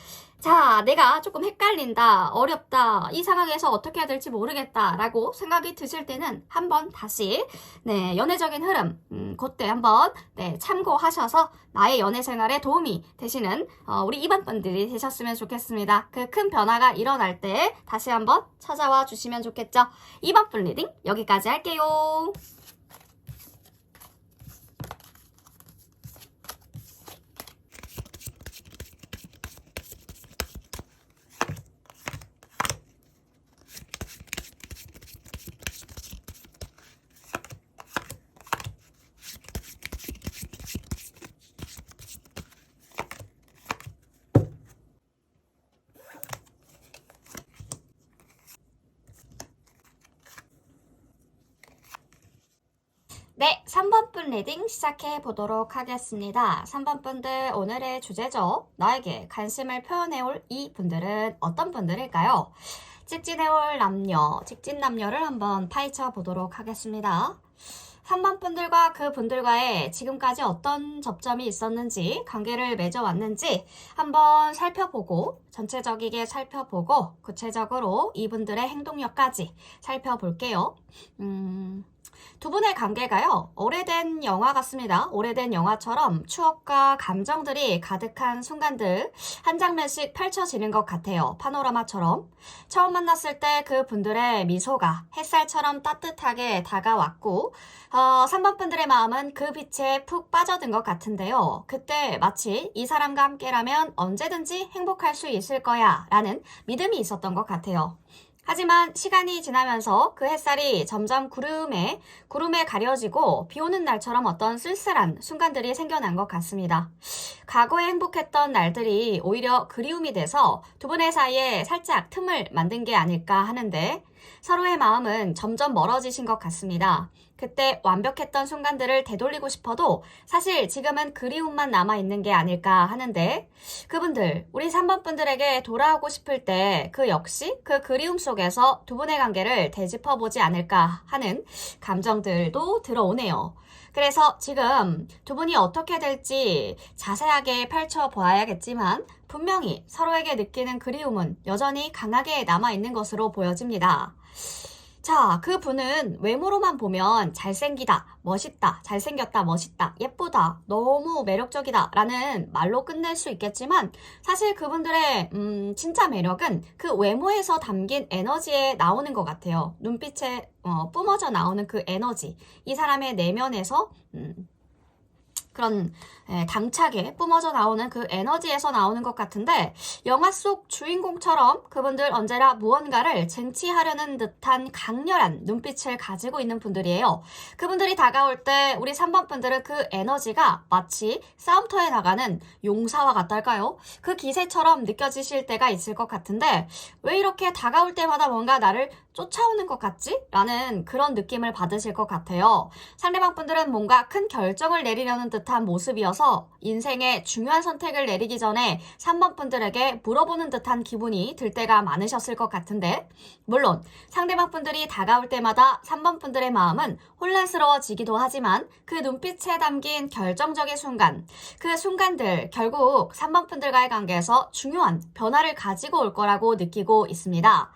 내가 조금 헷갈린다, 어렵다, 이 상황에서 어떻게 해야 될지 모르겠다 라고 생각이 드실 때는 한번 다시 연애적인 흐름 그때 한번 참고하셔서 나의 연애 생활에 도움이 되시는 우리 2번 분들이 되셨으면 좋겠습니다. 그 큰 변화가 일어날 때 다시 한번 찾아와 주시면 좋겠죠. 2번 분 리딩 여기까지 할게요. 네, 3번 분 리딩 시작해 보도록 하겠습니다. 3번 분들 오늘의 주제죠. 나에게 관심을 표현해 올 이 분들은 어떤 분들일까요? 직진해올 남녀, 직진 남녀를 한번 파헤쳐 보도록 하겠습니다. 3번 분들과 그 분들과의 지금까지 어떤 접점이 있었는지, 관계를 맺어왔는지 한번 살펴보고, 전체적이게 살펴보고, 구체적으로 이분들의 행동력까지 살펴볼게요. 두 분의 관계가요, 오래된 영화 같습니다. 오래된 영화처럼 추억과 감정들이 가득한 순간들 한 장면씩 펼쳐지는 것 같아요. 파노라마처럼. 처음 만났을 때 그 분들의 미소가 햇살처럼 따뜻하게 다가왔고 3번 분들의 마음은 그 빛에 푹 빠져든 것 같은데요. 그때 마치 이 사람과 함께라면 언제든지 행복할 수 있을 거야 라는 믿음이 있었던 것 같아요. 하지만 시간이 지나면서 그 햇살이 점점 구름에 가려지고 비 오는 날처럼 어떤 쓸쓸한 순간들이 생겨난 것 같습니다. 과거에 행복했던 날들이 오히려 그리움이 돼서 두 분의 사이에 살짝 틈을 만든 게 아닐까 하는데 서로의 마음은 점점 멀어지신 것 같습니다. 그때 완벽했던 순간들을 되돌리고 싶어도 사실 지금은 그리움만 남아있는 게 아닐까 하는데 그분들, 우리 3번 분들에게 돌아오고 싶을 때 그 역시 그 그리움 속에서 두 분의 관계를 되짚어보지 않을까 하는 감정들도 들어오네요. 그래서 지금 두 분이 어떻게 될지 자세하게 펼쳐보아야겠지만 분명히 서로에게 느끼는 그리움은 여전히 강하게 남아있는 것으로 보여집니다. 자, 그 분은 외모로만 보면 잘생기다, 멋있다, 잘생겼다, 멋있다, 예쁘다, 너무 매력적이다 라는 말로 끝낼 수 있겠지만 사실 그분들의 진짜 매력은 그 외모에서 담긴 에너지에 나오는 것 같아요. 눈빛에 뿜어져 나오는 그 에너지, 이 사람의 내면에서 그런 당차게 뿜어져 나오는 그 에너지에서 나오는 것 같은데 영화 속 주인공처럼 그분들 언제나 무언가를 쟁취하려는 듯한 강렬한 눈빛을 가지고 있는 분들이에요. 그분들이 다가올 때 우리 3번 분들은 그 에너지가 마치 싸움터에 나가는 용사와 같달까요? 그 기세처럼 느껴지실 때가 있을 것 같은데 왜 이렇게 다가올 때마다 뭔가 나를 쫓아오는 것 같지? 라는 그런 느낌을 받으실 것 같아요. 상대방 분들은 뭔가 큰 결정을 내리려는 듯한 모습이어서 인생의 중요한 선택을 내리기 전에 3번 분들에게 물어보는 듯한 기분이 들 때가 많으셨을 것 같은데 물론 상대방 분들이 다가올 때마다 3번 분들의 마음은 혼란스러워지기도 하지만 그 눈빛에 담긴 결정적인 순간, 그 순간들 결국 3번 분들과의 관계에서 중요한 변화를 가지고 올 거라고 느끼고 있습니다.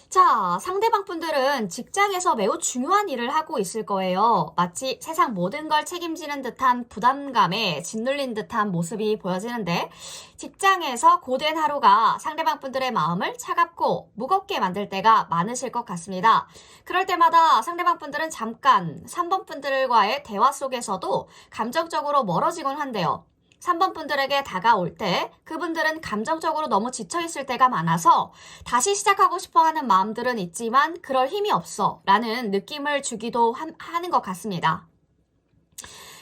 자, 상대방 분들은 직장에서 매우 중요한 일을 하고 있을 거예요. 마치 세상 모든 걸 책임지는 듯한 부담감에 짓눌린 듯한 모습이 보여지는데 직장에서 고된 하루가 상대방 분들의 마음을 차갑고 무겁게 만들 때가 많으실 것 같습니다. 그럴 때마다 상대방 분들은 잠깐 3번 분들과의 대화 속에서도 감정적으로 멀어지곤 한대요. 3번 분들에게 다가올 때 그분들은 감정적으로 너무 지쳐있을 때가 많아서 다시 시작하고 싶어 하는 마음들은 있지만 그럴 힘이 없어 라는 느낌을 주기도 하는 것 같습니다.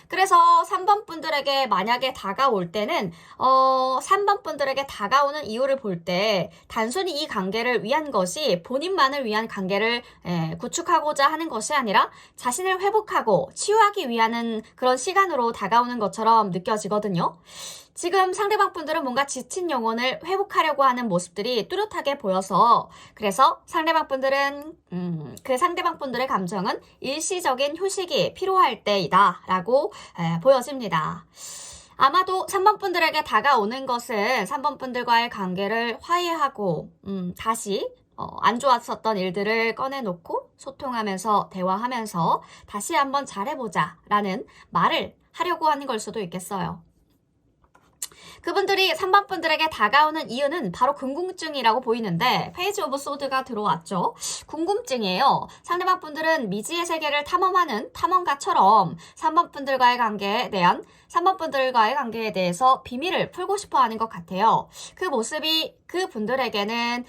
그래서 3번 분들에게 만약에 다가올 때는 3번 분들에게 다가오는 이유를 볼 때 단순히 이 관계를 위한 것이 본인만을 위한 관계를 구축하고자 하는 것이 아니라 자신을 회복하고 치유하기 위한 그런 시간으로 다가오는 것처럼 느껴지거든요. 지금 상대방 분들은 뭔가 지친 영혼을 회복하려고 하는 모습들이 뚜렷하게 보여서 그래서 상대방 분들은 그 상대방 분들의 감정은 일시적인 휴식이 필요할 때이다 라고 보여집니다. 아마도 3번 분들에게 다가오는 것은 3번 분들과의 관계를 화해하고 다시 안 좋았었던 일들을 꺼내놓고 소통하면서 대화하면서 다시 한번 잘해보자 라는 말을 하려고 하는 걸 수도 있겠어요. 그분들이 3번 분들에게 다가오는 이유는 바로 궁금증이라고 보이는데 페이지 오브 소드가 들어왔죠. 궁금증이에요. 상대방 분들은 미지의 세계를 탐험하는 탐험가처럼 3번 분들과의 관계에 대해서 비밀을 풀고 싶어 하는 것 같아요. 그 모습이 그 분들에게는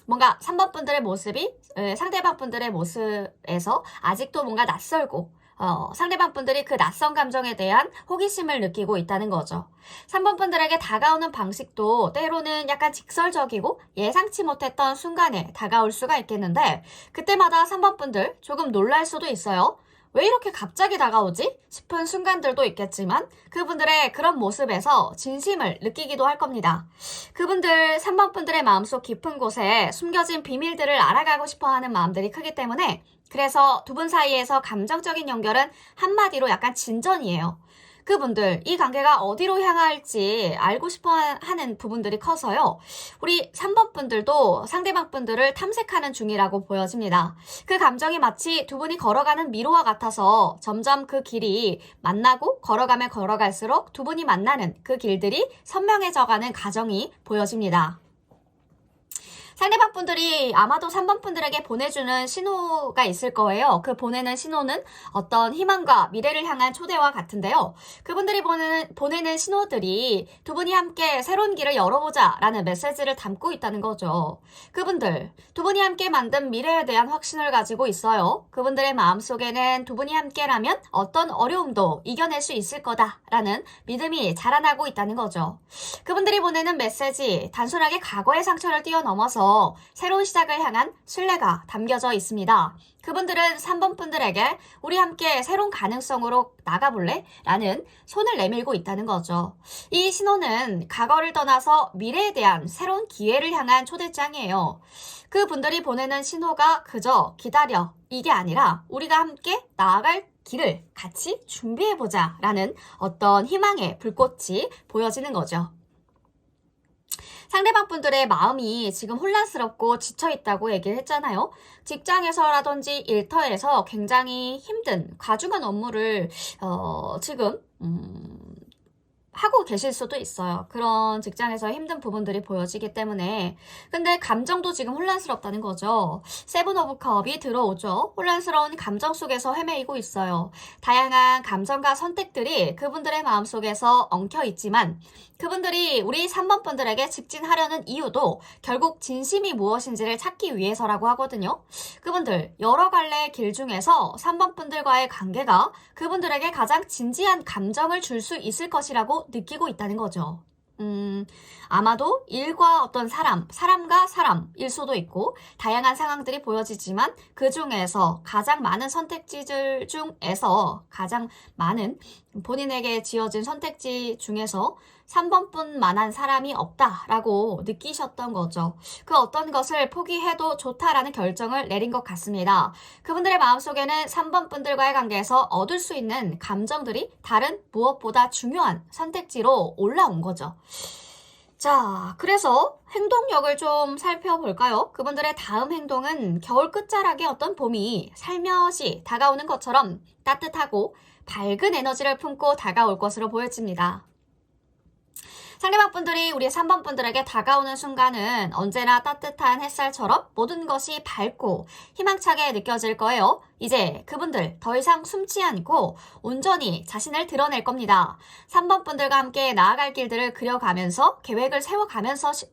뭔가 3번 분들의 모습이 상대방 분들의 모습에서 아직도 뭔가 낯설고 상대방 분들이 그 낯선 감정에 대한 호기심을 느끼고 있다는 거죠. 3번 분들에게 다가오는 방식도 때로는 약간 직설적이고 예상치 못했던 순간에 다가올 수가 있겠는데 그때마다 3번 분들 조금 놀랄 수도 있어요. 왜 이렇게 갑자기 다가오지? 싶은 순간들도 있겠지만 그분들의 그런 모습에서 진심을 느끼기도 할 겁니다. 그분들 3번 분들의 마음속 깊은 곳에 숨겨진 비밀들을 알아가고 싶어하는 마음들이 크기 때문에 그래서 두 분 사이에서 감정적인 연결은 한마디로 약간 진전이에요. 그분들 이 관계가 어디로 향할지 알고 싶어 하는 부분들이 커서요. 우리 3번 분들도 상대방 분들을 탐색하는 중이라고 보여집니다. 그 감정이 마치 두 분이 걸어가는 미로와 같아서 점점 그 길이 만나고 걸어가면 걸어갈수록 두 분이 만나는 그 길들이 선명해져가는 과정이 보여집니다. 상대방 분들이 아마도 3번 분들에게 보내주는 신호가 있을 거예요. 그 보내는 신호는 어떤 희망과 미래를 향한 초대와 같은데요. 그분들이 보내는 신호들이 두 분이 함께 새로운 길을 열어보자 라는 메시지를 담고 있다는 거죠. 그분들, 두 분이 함께 만든 미래에 대한 확신을 가지고 있어요. 그분들의 마음속에는 두 분이 함께라면 어떤 어려움도 이겨낼 수 있을 거다라는 믿음이 자라나고 있다는 거죠. 그분들이 보내는 메시지, 단순하게 과거의 상처를 뛰어넘어서 새로운 시작을 향한 신뢰가 담겨져 있습니다. 그분들은 3번 분들에게 우리 함께 새로운 가능성으로 나가볼래? 라는 손을 내밀고 있다는 거죠. 이 신호는 과거를 떠나서 미래에 대한 새로운 기회를 향한 초대장이에요. 그분들이 보내는 신호가 그저 기다려 이게 아니라 우리가 함께 나아갈 길을 같이 준비해보자 라는 어떤 희망의 불꽃이 보여지는 거죠. 상대방 분들의 마음이 지금 혼란스럽고 지쳐있다고 얘기를 했잖아요. 직장에서라든지 일터에서 굉장히 힘든 과중한 업무를 지금 하고 계실 수도 있어요. 그런 직장에서 힘든 부분들이 보여지기 때문에. 근데 감정도 지금 혼란스럽다는 거죠. 세븐 오브 컵이 들어오죠. 혼란스러운 감정 속에서 헤매이고 있어요. 다양한 감정과 선택들이 그분들의 마음속에서 엉켜 있지만 그분들이 우리 3번 분들에게 직진하려는 이유도 결국 진심이 무엇인지를 찾기 위해서라고 하거든요. 그분들 여러 갈래의 길 중에서 3번 분들과의 관계가 그분들에게 가장 진지한 감정을 줄 수 있을 것이라고 느끼고 있다는 거죠. 아마도 일과 어떤 사람과 사람일 수도 있고 다양한 상황들이 보여지지만 그 중에서 가장 많은 선택지들 중에서 가장 많은 본인에게 지어진 선택지 중에서 3번뿐만한 사람이 없다라고 느끼셨던 거죠. 그 어떤 것을 포기해도 좋다라는 결정을 내린 것 같습니다. 그분들의 마음속에는 3번 분들과의 관계에서 얻을 수 있는 감정들이 다른 무엇보다 중요한 선택지로 올라온 거죠. 자, 그래서 행동력을 좀 살펴볼까요? 그분들의 다음 행동은 겨울 끝자락에 어떤 봄이 살며시 다가오는 것처럼 따뜻하고 밝은 에너지를 품고 다가올 것으로 보여집니다. 상대방 분들이 우리 3번 분들에게 다가오는 순간은 언제나 따뜻한 햇살처럼 모든 것이 밝고 희망차게 느껴질 거예요. 이제 그분들 더 이상 숨지 않고 온전히 자신을 드러낼 겁니다. 3번 분들과 함께 나아갈 길들을 그려가면서 계획을 세워가면서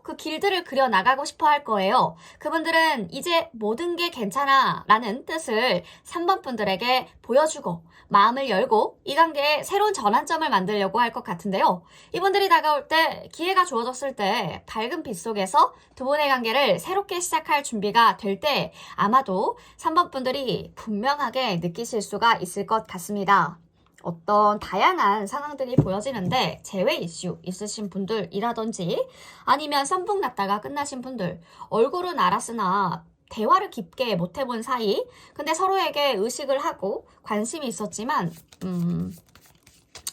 그 길들을 그려 나가고 싶어 할 거예요. 그분들은 이제 모든 게 괜찮아 라는 뜻을 3번 분들에게 보여주고 마음을 열고 이 관계에 새로운 전환점을 만들려고 할 것 같은데요. 이분들이 다가올 때 기회가 주어졌을 때 밝은 빛 속에서 두 분의 관계를 새롭게 시작할 준비가 될 때 아마도 3번 분들이 분명하게 느끼실 수가 있을 것 같습니다. 어떤 다양한 상황들이 보여지는데 재회 이슈 있으신 분들이라든지 아니면 썸북 났다가 끝나신 분들 얼굴은 알았으나 대화를 깊게 못 해본 사이 근데 서로에게 의식을 하고 관심이 있었지만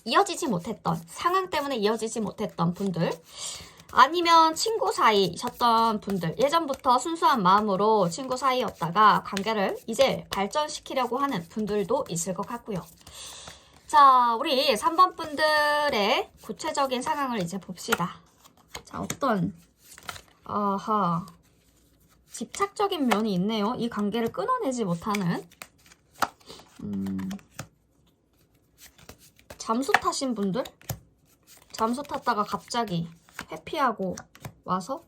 이어지지 못했던 상황 때문에 이어지지 못했던 분들 아니면 친구 사이셨던 분들 예전부터 순수한 마음으로 친구 사이였다가 관계를 이제 발전시키려고 하는 분들도 있을 것 같고요. 자, 우리 3번 분들의 구체적인 상황을 이제 봅시다. 자, 어떤 집착적인 면이 있네요. 이 관계를 끊어내지 못하는 잠수 타신 분들? 잠수 탔다가 갑자기 회피하고 와서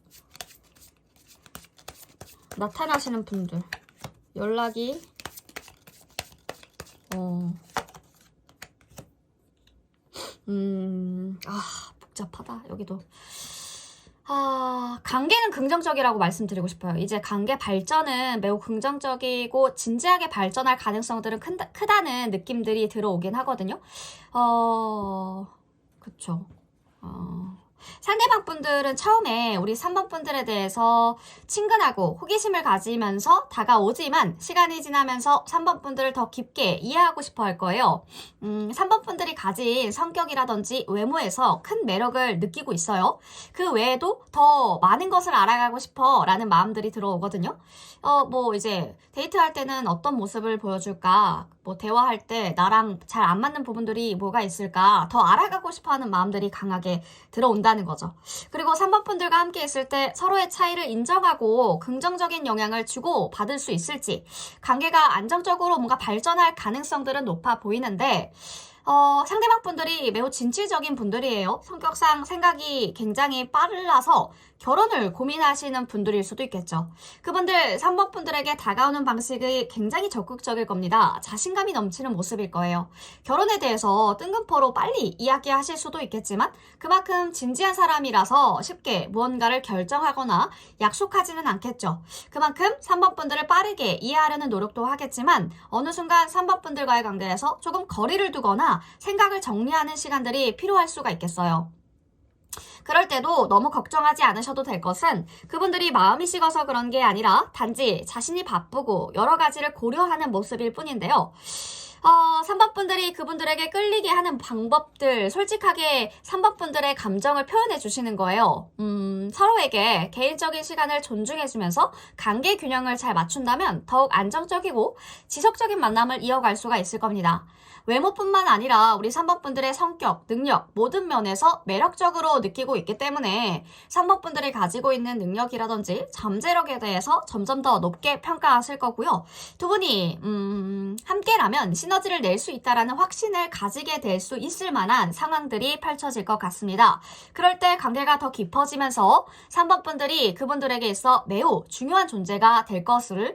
나타나시는 분들 연락이 복잡하다 여기도 관계는 긍정적이라고 말씀드리고 싶어요. 이제 관계 발전은 매우 긍정적이고 진지하게 발전할 가능성들은 크다는 느낌들이 들어오긴 하거든요. 그쵸. 상대방 분들은 처음에 우리 3번 분들에 대해서 친근하고 호기심을 가지면서 다가오지만 시간이 지나면서 3번 분들을 더 깊게 이해하고 싶어 할 거예요. 3번 분들이 가진 성격이라든지 외모에서 큰 매력을 느끼고 있어요. 그 외에도 더 많은 것을 알아가고 싶어 라는 마음들이 들어오거든요. 뭐 이제 데이트할 때는 어떤 모습을 보여줄까? 뭐 대화할 때 나랑 잘 안 맞는 부분들이 뭐가 있을까? 더 알아가고 싶어 하는 마음들이 강하게 들어온다는 거죠. 그리고 3번 분들과 함께 있을 때 서로의 차이를 인정하고 긍정적인 영향을 주고 받을 수 있을지, 관계가 안정적으로 뭔가 발전할 가능성들은 높아 보이는데, 상대방 분들이 매우 진취적인 분들이에요. 성격상 생각이 굉장히 빨라서 결혼을 고민하시는 분들일 수도 있겠죠. 그분들 3번 분들에게 다가오는 방식이 굉장히 적극적일 겁니다. 자신감이 넘치는 모습일 거예요. 결혼에 대해서 뜬금포로 빨리 이야기하실 수도 있겠지만 그만큼 진지한 사람이라서 쉽게 무언가를 결정하거나 약속하지는 않겠죠. 그만큼 3번 분들을 빠르게 이해하려는 노력도 하겠지만 어느 순간 3번 분들과의 관계에서 조금 거리를 두거나 생각을 정리하는 시간들이 필요할 수가 있겠어요. 그럴 때도 너무 걱정하지 않으셔도 될 것은 그분들이 마음이 식어서 그런 게 아니라 단지 자신이 바쁘고 여러 가지를 고려하는 모습일 뿐인데요. 3번 분들이 그분들에게 끌리게 하는 방법들 솔직하게 3번 분들의 감정을 표현해 주시는 거예요. 서로에게 개인적인 시간을 존중해주면서 관계 균형을 잘 맞춘다면 더욱 안정적이고 지속적인 만남을 이어갈 수가 있을 겁니다. 외모뿐만 아니라 우리 3번 분들의 성격, 능력 모든 면에서 매력적으로 느끼고 있기 때문에 3번 분들이 가지고 있는 능력이라든지 잠재력에 대해서 점점 더 높게 평가하실 거고요. 두 분이 함께라면 시너지를 낼 수 있다라는 확신을 가지게 될 수 있을 만한 상황들이 펼쳐질 것 같습니다. 그럴 때 관계가 더 깊어지면서 3번 분들이 그분들에게 있어 매우 중요한 존재가 될 것을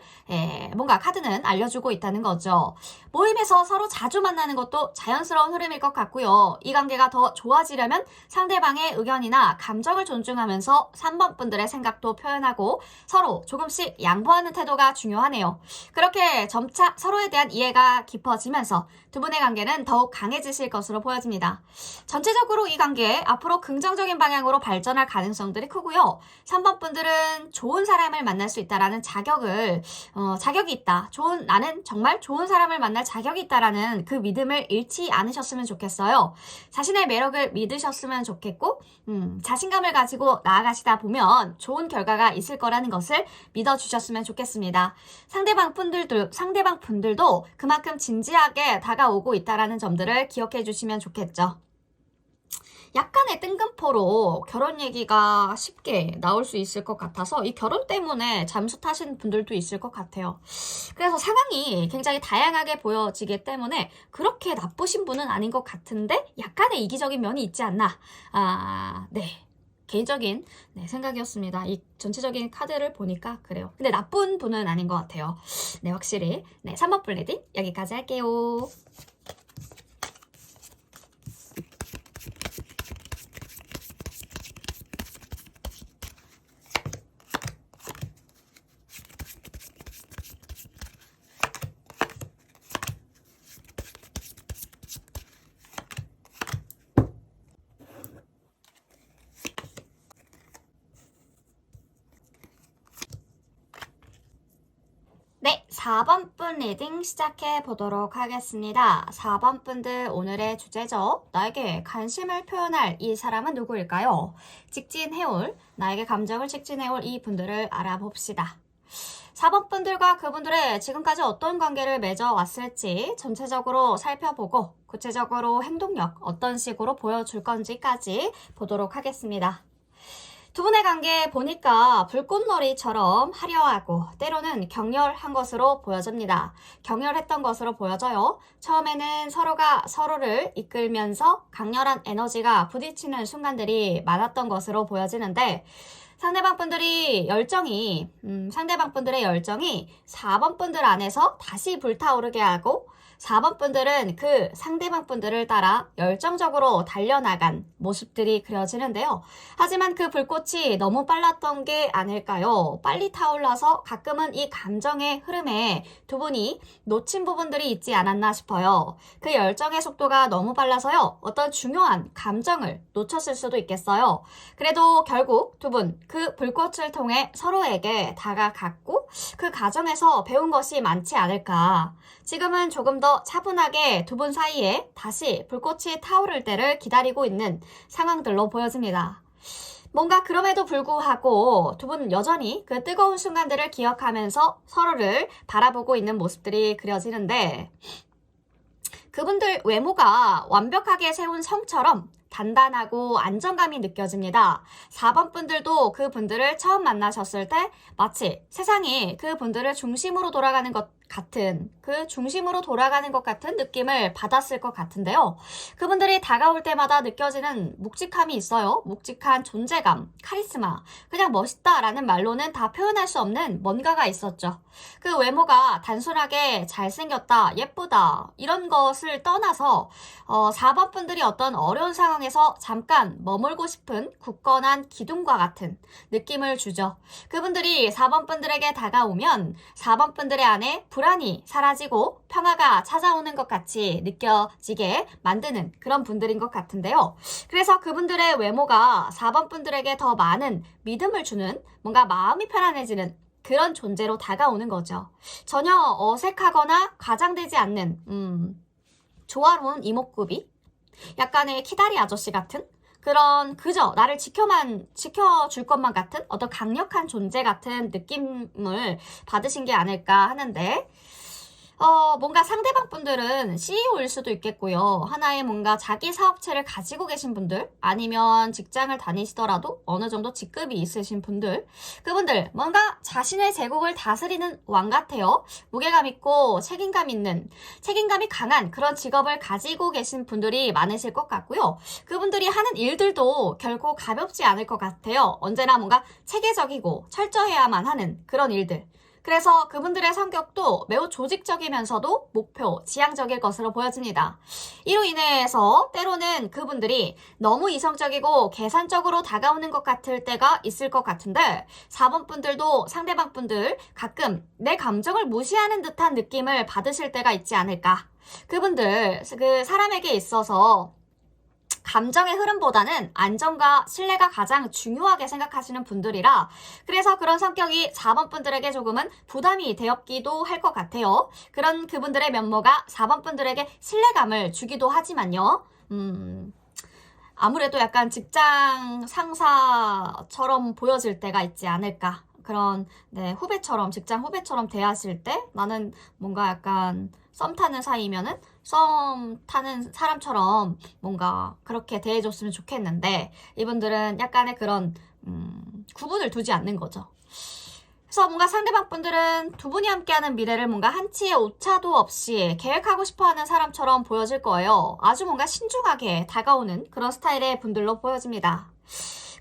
뭔가 카드는 알려주고 있다는 거죠. 모임에서 서로 자주 만나는 것도 자연스러운 흐름일 것 같고요. 이 관계가 더 좋아지려면 상대방의 의견이나 감정을 존중하면서 3번 분들의 생각도 표현하고 서로 조금씩 양보하는 태도가 중요하네요. 그렇게 점차 서로에 대한 이해가 깊어지면서 두 분의 관계는 더욱 강해지실 것으로 보여집니다. 전체적으로 이 관계 앞으로 긍정적인 방향으로 발전할 가능성들이 크고요. 3번 분들은 좋은 사람을 만날 수 있다라는 자격이 있다. 나는 정말 좋은 사람을 만날 자격이 있다라는 그 믿음을 잃지 않으셨으면 좋겠어요. 자신의 매력을 믿으셨으면 좋겠고 자신감을 가지고 나아가시다 보면 좋은 결과가 있을 거라는 것을 믿어주셨으면 좋겠습니다. 상대방 분들도 그만큼 진지하게 다가오고 있다라는 점들을 기억해 주시면 좋겠죠. 약간의 뜬금포로 결혼 얘기가 쉽게 나올 수 있을 것 같아서 이 결혼 때문에 잠수 타신 분들도 있을 것 같아요. 그래서 상황이 굉장히 다양하게 보여지기 때문에 그렇게 나쁘신 분은 아닌 것 같은데 약간의 이기적인 면이 있지 않나. 네. 개인적인 생각이었습니다. 이 전체적인 카드를 보니까 그래요. 근데 나쁜 분은 아닌 것 같아요. 네, 확실히. 네, 3번 플레디 여기까지 할게요. 네, 4번 분 리딩 시작해 보도록 하겠습니다. 4번 분들 오늘의 주제죠. 나에게 관심을 표현할 이 사람은 누구일까요? 직진해올, 나에게 감정을 직진해올 이 분들을 알아봅시다. 4번 분들과 그분들의 지금까지 어떤 관계를 맺어왔을지 전체적으로 살펴보고 구체적으로 행동력 어떤 식으로 보여줄 건지까지 보도록 하겠습니다. 두 분의 관계 보니까 불꽃놀이처럼 화려하고 때로는 격렬한 것으로 보여집니다. 격렬했던 것으로 보여져요. 처음에는 서로가 서로를 이끌면서 강렬한 에너지가 부딪히는 순간들이 많았던 것으로 보여지는데 상대방 분들의 열정이 4번 분들 안에서 다시 불타오르게 하고 4번 분들은 그 상대방 분들을 따라 열정적으로 달려나간 모습들이 그려지는데요. 하지만 그 불꽃이 너무 빨랐던 게 아닐까요? 빨리 타올라서 가끔은 이 감정의 흐름에 두 분이 놓친 부분들이 있지 않았나 싶어요. 그 열정의 속도가 너무 빨라서요. 어떤 중요한 감정을 놓쳤을 수도 있겠어요. 그래도 결국 두 분 그 불꽃을 통해 서로에게 다가갔고 그 과정에서 배운 것이 많지 않을까. 지금은 조금 더 차분하게 두 분 사이에 다시 불꽃이 타오를 때를 기다리고 있는 상황들로 보여집니다. 뭔가 그럼에도 불구하고 두 분 여전히 그 뜨거운 순간들을 기억하면서 서로를 바라보고 있는 모습들이 그려지는데 그분들 외모가 완벽하게 세운 성처럼 단단하고 안정감이 느껴집니다. 4번 분들도 그 분들을 처음 만나셨을 때 마치 세상이 그 분들을 중심으로 돌아가는 것 같은 느낌을 받았을 것 같은데요. 그분들이 다가올 때마다 느껴지는 묵직함이 있어요. 묵직한 존재감, 카리스마, 그냥 멋있다라는 말로는 다 표현할 수 없는 뭔가가 있었죠. 그 외모가 단순하게 잘생겼다, 예쁘다 이런 것을 떠나서 4번 분들이 어떤 어려운 상황에서 잠깐 머물고 싶은 굳건한 기둥과 같은 느낌을 주죠. 그분들이 4번 분들에게 다가오면 4번 분들의 안에 불안이 사라지고 평화가 찾아오는 것 같이 느껴지게 만드는 그런 분들인 것 같은데요. 그래서 그분들의 외모가 4번 분들에게 더 많은 믿음을 주는 뭔가 마음이 편안해지는 그런 존재로 다가오는 거죠. 전혀 어색하거나 과장되지 않는 조화로운 이목구비, 약간의 키다리 아저씨 같은 그런 그저 나를 지켜줄 것만 같은 어떤 강력한 존재 같은 느낌을 받으신 게 아닐까 하는데 뭔가 상대방 분들은 CEO일 수도 있겠고요. 하나의 뭔가 자기 사업체를 가지고 계신 분들, 아니면 직장을 다니시더라도 어느 정도 직급이 있으신 분들, 그분들 뭔가 자신의 제국을 다스리는 왕 같아요. 무게감 있고 책임감이 강한 그런 직업을 가지고 계신 분들이 많으실 것 같고요. 그분들이 하는 일들도 결코 가볍지 않을 것 같아요. 언제나 뭔가 체계적이고 철저해야만 하는 그런 일들. 그래서 그분들의 성격도 매우 조직적이면서도 목표, 지향적일 것으로 보여집니다. 이로 인해서 때로는 그분들이 너무 이성적이고 계산적으로 다가오는 것 같을 때가 있을 것 같은데 4번 분들도 상대방 분들 가끔 내 감정을 무시하는 듯한 느낌을 받으실 때가 있지 않을까. 그분들, 그 사람에게 있어서 감정의 흐름보다는 안정과 신뢰가 가장 중요하게 생각하시는 분들이라 그래서 그런 성격이 4번 분들에게 조금은 부담이 되었기도 할 것 같아요. 그런 그분들의 면모가 4번 분들에게 신뢰감을 주기도 하지만요. 아무래도 약간 직장 상사처럼 보여질 때가 있지 않을까. 그런 후배처럼 직장 후배처럼 대하실 때 나는 뭔가 약간 썸 타는 사이면은 썸 타는 사람처럼 뭔가 그렇게 대해줬으면 좋겠는데 이분들은 약간의 그런 구분을 두지 않는 거죠. 그래서 뭔가 상대방 분들은 두 분이 함께하는 미래를 뭔가 한치의 오차도 없이 계획하고 싶어하는 사람처럼 보여질 거예요. 아주 뭔가 신중하게 다가오는 그런 스타일의 분들로 보여집니다.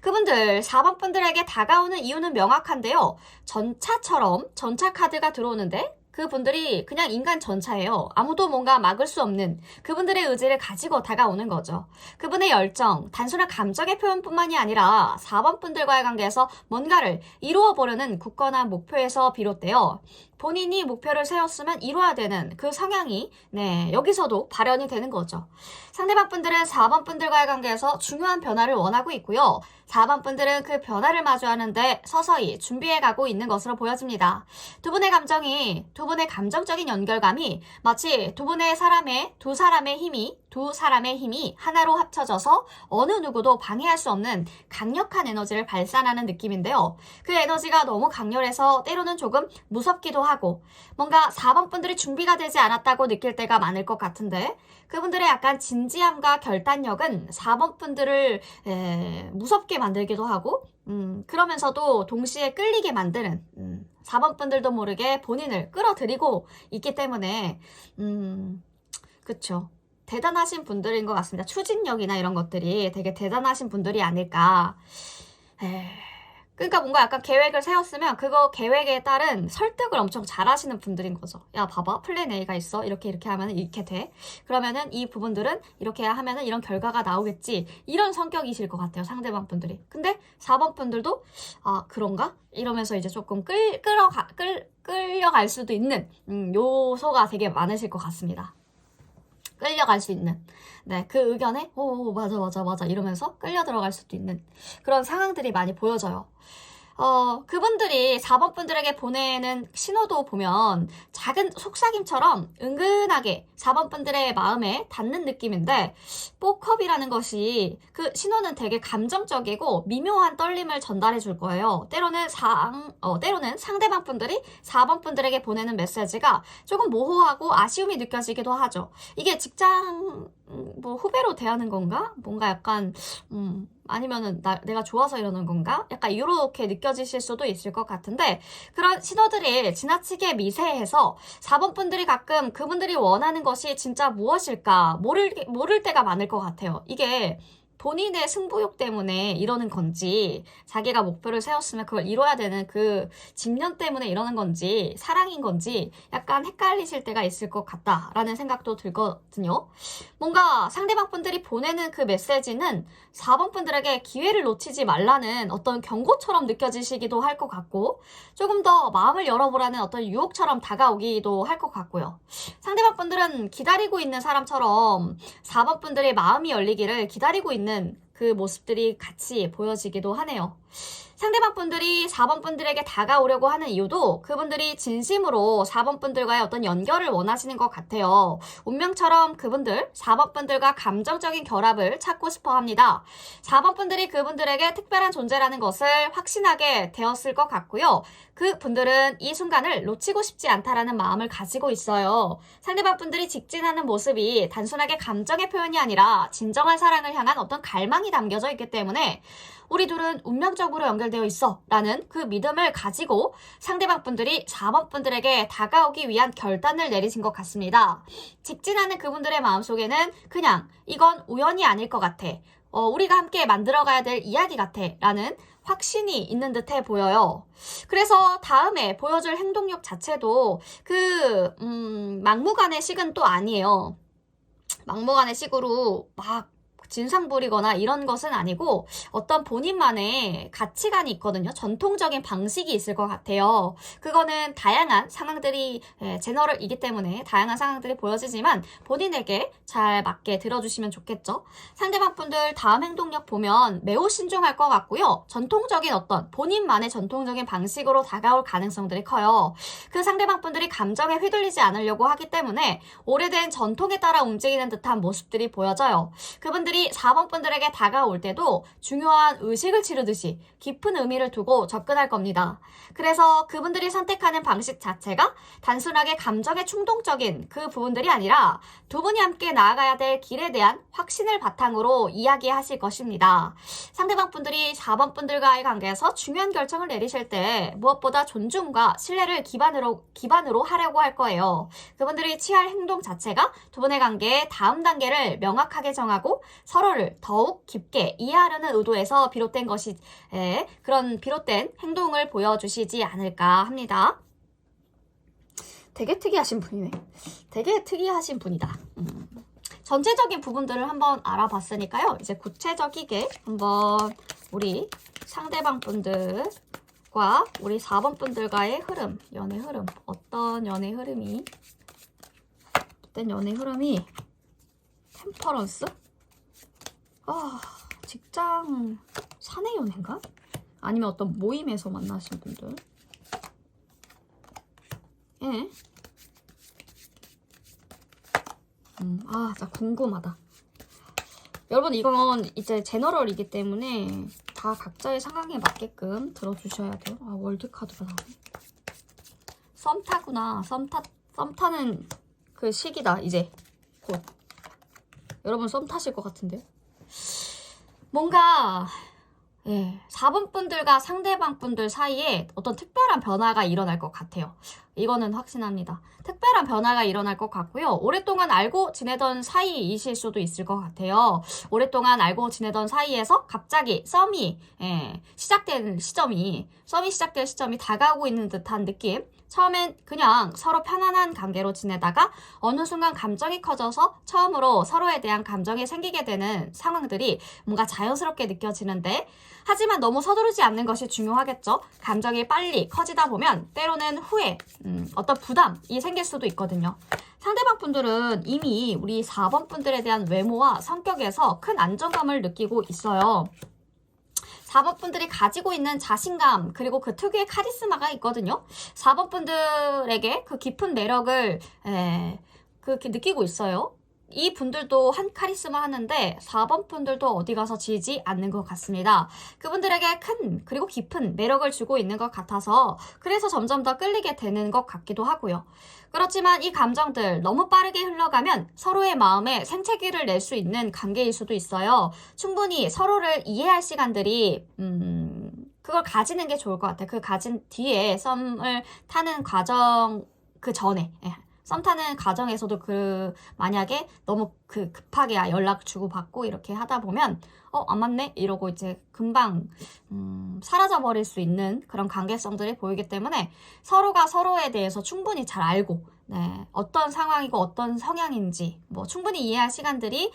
그분들 4번 분들에게 다가오는 이유는 명확한데요. 전차처럼 전차 카드가 들어오는데 그분들이 그냥 인간 전차예요. 아무도 뭔가 막을 수 없는 그분들의 의지를 가지고 다가오는 거죠. 그분의 열정, 단순한 감정의 표현뿐만이 아니라 4번 분들과의 관계에서 뭔가를 이루어 보려는 굳건한 목표에서 비롯되어 본인이 목표를 세웠으면 이뤄야 되는 그 성향이 여기서도 발현이 되는 거죠. 상대방 분들은 4번 분들과의 관계에서 중요한 변화를 원하고 있고요. 4번 분들은 그 변화를 마주하는데 서서히 준비해가고 있는 것으로 보여집니다. 두 분의 감정적인 연결감이 마치 두 사람의 힘이 하나로 합쳐져서 어느 누구도 방해할 수 없는 강력한 에너지를 발산하는 느낌인데요. 그 에너지가 너무 강렬해서 때로는 조금 무섭기도 하고 뭔가 4번 분들이 준비가 되지 않았다고 느낄 때가 많을 것 같은데 그분들의 약간 진지함과 결단력은 4번 분들을 무섭게 만들기도 하고 그러면서도 동시에 끌리게 만드는 4번 분들도 모르게 본인을 끌어들이고 있기 때문에 그쵸. 대단하신 분들인 것 같습니다. 추진력이나 이런 것들이 되게 대단하신 분들이 아닐까. 그러니까 뭔가 약간 계획을 세웠으면 그거 계획에 따른 설득을 엄청 잘하시는 분들인 거죠. 야, 봐봐. 플랜 A가 있어. 이렇게 하면 이렇게 돼. 그러면은 이 부분들은 이렇게 하면은 이런 결과가 나오겠지. 이런 성격이실 것 같아요. 상대방 분들이. 근데 4번 분들도 아, 그런가? 이러면서 이제 조금 끌려갈 수도 있는 요소가 되게 많으실 것 같습니다. 끌려갈 수 있는 네, 그 의견에 오 맞아 이러면서 끌려 들어갈 수도 있는 그런 상황들이 많이 보여져요. 그분들이 4번 분들에게 보내는 신호도 보면 작은 속삭임처럼 은근하게 4번 분들의 마음에 닿는 느낌인데, 뽀컵이라는 것이 그 신호는 되게 감정적이고 미묘한 떨림을 전달해 줄 거예요. 때로는 상대방 분들이 4번 분들에게 보내는 메시지가 조금 모호하고 아쉬움이 느껴지기도 하죠. 이게 직장 뭐 후배로 대하는 건가? 뭔가 약간 아니면은 내가 좋아서 이러는 건가? 약간 이렇게 느껴지실 수도 있을 것 같은데, 그런 신호들이 지나치게 미세해서 4번 분들이 가끔 그분들이 원하는 것이 진짜 무엇일까 모를 때가 많을 것 같아요. 이게 본인의 승부욕 때문에 이러는 건지, 자기가 목표를 세웠으면 그걸 이뤄야 되는 그 집념 때문에 이러는 건지, 사랑인 건지 약간 헷갈리실 때가 있을 것 같다라는 생각도 들거든요. 뭔가 상대방 분들이 보내는 그 메시지는 4번 분들에게 기회를 놓치지 말라는 어떤 경고처럼 느껴지시기도 할 것 같고, 조금 더 마음을 열어보라는 어떤 유혹처럼 다가오기도 할 것 같고요. 상대방 분들은 기다리고 있는 사람처럼 4번 분들의 마음이 열리기를 기다리고 있는 그 모습들이 같이 보여지기도 하네요. 상대방 분들이 4번 분들에게 다가오려고 하는 이유도 그분들이 진심으로 4번 분들과의 어떤 연결을 원하시는 것 같아요. 운명처럼 그분들 4번 분들과 감정적인 결합을 찾고 싶어 합니다. 4번 분들이 그분들에게 특별한 존재라는 것을 확신하게 되었을 것 같고요. 그 분들은 이 순간을 놓치고 싶지 않다라는 마음을 가지고 있어요. 상대방 분들이 직진하는 모습이 단순하게 감정의 표현이 아니라 진정한 사랑을 향한 어떤 갈망이 담겨져 있기 때문에 우리 둘은 운명적으로 연결되어 있어 라는 그 믿음을 가지고 상대방 분들이 4번 분들에게 다가오기 위한 결단을 내리신 것 같습니다. 직진하는 그분들의 마음속에는 그냥 이건 우연이 아닐 것 같아. 우리가 함께 만들어가야 될 이야기 같아 라는 확신이 있는 듯해 보여요. 그래서 다음에 보여줄 행동력 자체도 막무가내 식은 또 아니에요. 막무가내 식으로 막 진상 부리거나 이런 것은 아니고 어떤 본인만의 가치관이 있거든요. 전통적인 방식이 있을 것 같아요. 그거는 다양한 상황들이 제너럴이기 때문에 다양한 상황들이 보여지지만 본인에게 잘 맞게 들어주시면 좋겠죠. 상대방 분들 다음 행동력 보면 매우 신중할 것 같고요. 전통적인 어떤 본인만의 전통적인 방식으로 다가올 가능성들이 커요. 그 상대방 분들이 감정에 휘둘리지 않으려고 하기 때문에 오래된 전통에 따라 움직이는 듯한 모습들이 보여져요. 그분들이 4번 분들에게 다가올 때도 중요한 의식을 치르듯이 깊은 의미를 두고 접근할 겁니다. 그래서 그분들이 선택하는 방식 자체가 단순하게 감정에 충동적인 그 부분들이 아니라 두 분이 함께 나아가야 될 길에 대한 확신을 바탕으로 이야기하실 것입니다. 상대방 분들이 4번 분들과의 관계에서 중요한 결정을 내리실 때 무엇보다 존중과 신뢰를 기반으로 하려고 할 거예요. 그분들이 취할 행동 자체가 두 분의 관계의 다음 단계를 명확하게 정하고 서로를 더욱 깊게 이해하려는 의도에서 비롯된 그런 비롯된 행동을 보여주시지 않을까 합니다. 되게 특이하신 분이네. 되게 특이하신 분이다. 전체적인 부분들을 한번 알아봤으니까요. 이제 구체적이게 한번 우리 상대방 분들과 우리 4번 분들과의 흐름, 연애 흐름, 어떤 연애 흐름이 템퍼런스? 직장 사내 연애인가? 아니면 어떤 모임에서 만나신 분들? 예. 나 궁금하다. 여러분, 이건 이제 제너럴이기 때문에 다 각자의 상황에 맞게끔 들어주셔야 돼요. 월드카드가 나오네. 썸 타구나. 썸 타는 그 시기다, 이제. 곧. 여러분 썸 타실 것 같은데요? 뭔가 예, 4번 분들과 상대방 분들 사이에 어떤 특별한 변화가 일어날 것 같아요. 이거는 확신합니다. 특별한 변화가 일어날 것 같고요. 오랫동안 알고 지내던 사이이실 수도 있을 것 같아요. 오랫동안 알고 지내던 사이에서 갑자기 썸이 시작될 시점이 다가오고 있는 듯한 느낌. 처음엔 그냥 서로 편안한 관계로 지내다가 어느 순간 감정이 커져서 처음으로 서로에 대한 감정이 생기게 되는 상황들이 뭔가 자연스럽게 느껴지는데, 하지만 너무 서두르지 않는 것이 중요하겠죠. 감정이 빨리 커지다 보면 때로는 후회, 어떤 부담이 생길 수도 있거든요. 상대방 분들은 이미 우리 4번 분들에 대한 외모와 성격에서 큰 안정감을 느끼고 있어요. 4번 분들이 가지고 있는 자신감, 그리고 그 특유의 카리스마가 있거든요. 4번 분들에게 그 깊은 매력을 그렇게 느끼고 있어요. 이 분들도 한 카리스마 하는데 4번 분들도 어디 가서 지지 않는 것 같습니다. 그분들에게 큰 그리고 깊은 매력을 주고 있는 것 같아서 그래서 점점 더 끌리게 되는 것 같기도 하고요. 그렇지만 이 감정들 너무 빠르게 흘러가면 서로의 마음에 생채기를 낼 수 있는 관계일 수도 있어요. 충분히 서로를 이해할 시간들이 그걸 가지는 게 좋을 것 같아요. 그 가진 뒤에 썸을 타는 과정 그 전에 썸 타는 과정에서도 만약에 너무 급하게 연락 주고받고 이렇게 하다 보면 안 맞네? 이러고 이제 금방 사라져 버릴 수 있는 그런 관계성들이 보이기 때문에 서로가 서로에 대해서 충분히 잘 알고 어떤 상황이고 어떤 성향인지 충분히 이해할 시간들이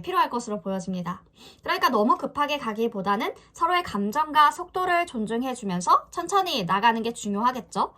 필요할 것으로 보여집니다. 그러니까 너무 급하게 가기보다는 서로의 감정과 속도를 존중해주면서 천천히 나가는 게 중요하겠죠.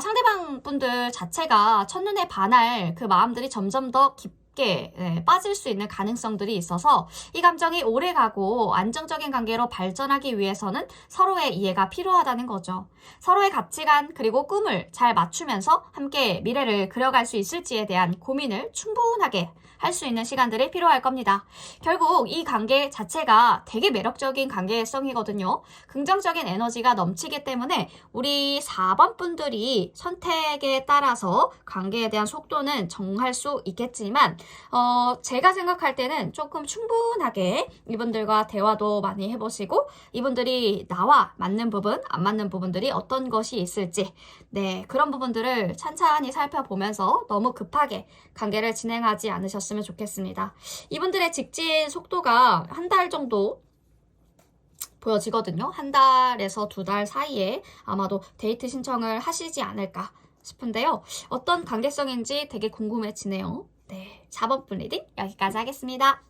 상대방 분들 자체가 첫눈에 반할 그 마음들이 점점 더 깊게 빠질 수 있는 가능성들이 있어서 이 감정이 오래가고 안정적인 관계로 발전하기 위해서는 서로의 이해가 필요하다는 거죠. 서로의 가치관 그리고 꿈을 잘 맞추면서 함께 미래를 그려갈 수 있을지에 대한 고민을 충분하게 할 수 있는 시간들이 필요할 겁니다. 결국 이 관계 자체가 되게 매력적인 관계성이거든요. 긍정적인 에너지가 넘치기 때문에 우리 4번 분들이 선택에 따라서 관계에 대한 속도는 정할 수 있겠지만 제가 생각할 때는 조금 충분하게 이분들과 대화도 많이 해보시고 이분들이 나와 맞는 부분, 안 맞는 부분들이 어떤 것이 있을지 그런 부분들을 찬찬히 살펴보면서 너무 급하게 관계를 진행하지 않으셨으면 좋겠습니다. 이분들의 직진 속도가 한 달 정도 보여지거든요. 한 달에서 2달 사이에 아마도 데이트 신청을 하시지 않을까 싶은데요. 어떤 관계성인지 되게 궁금해지네요. 4번 분 리딩 여기까지 하겠습니다.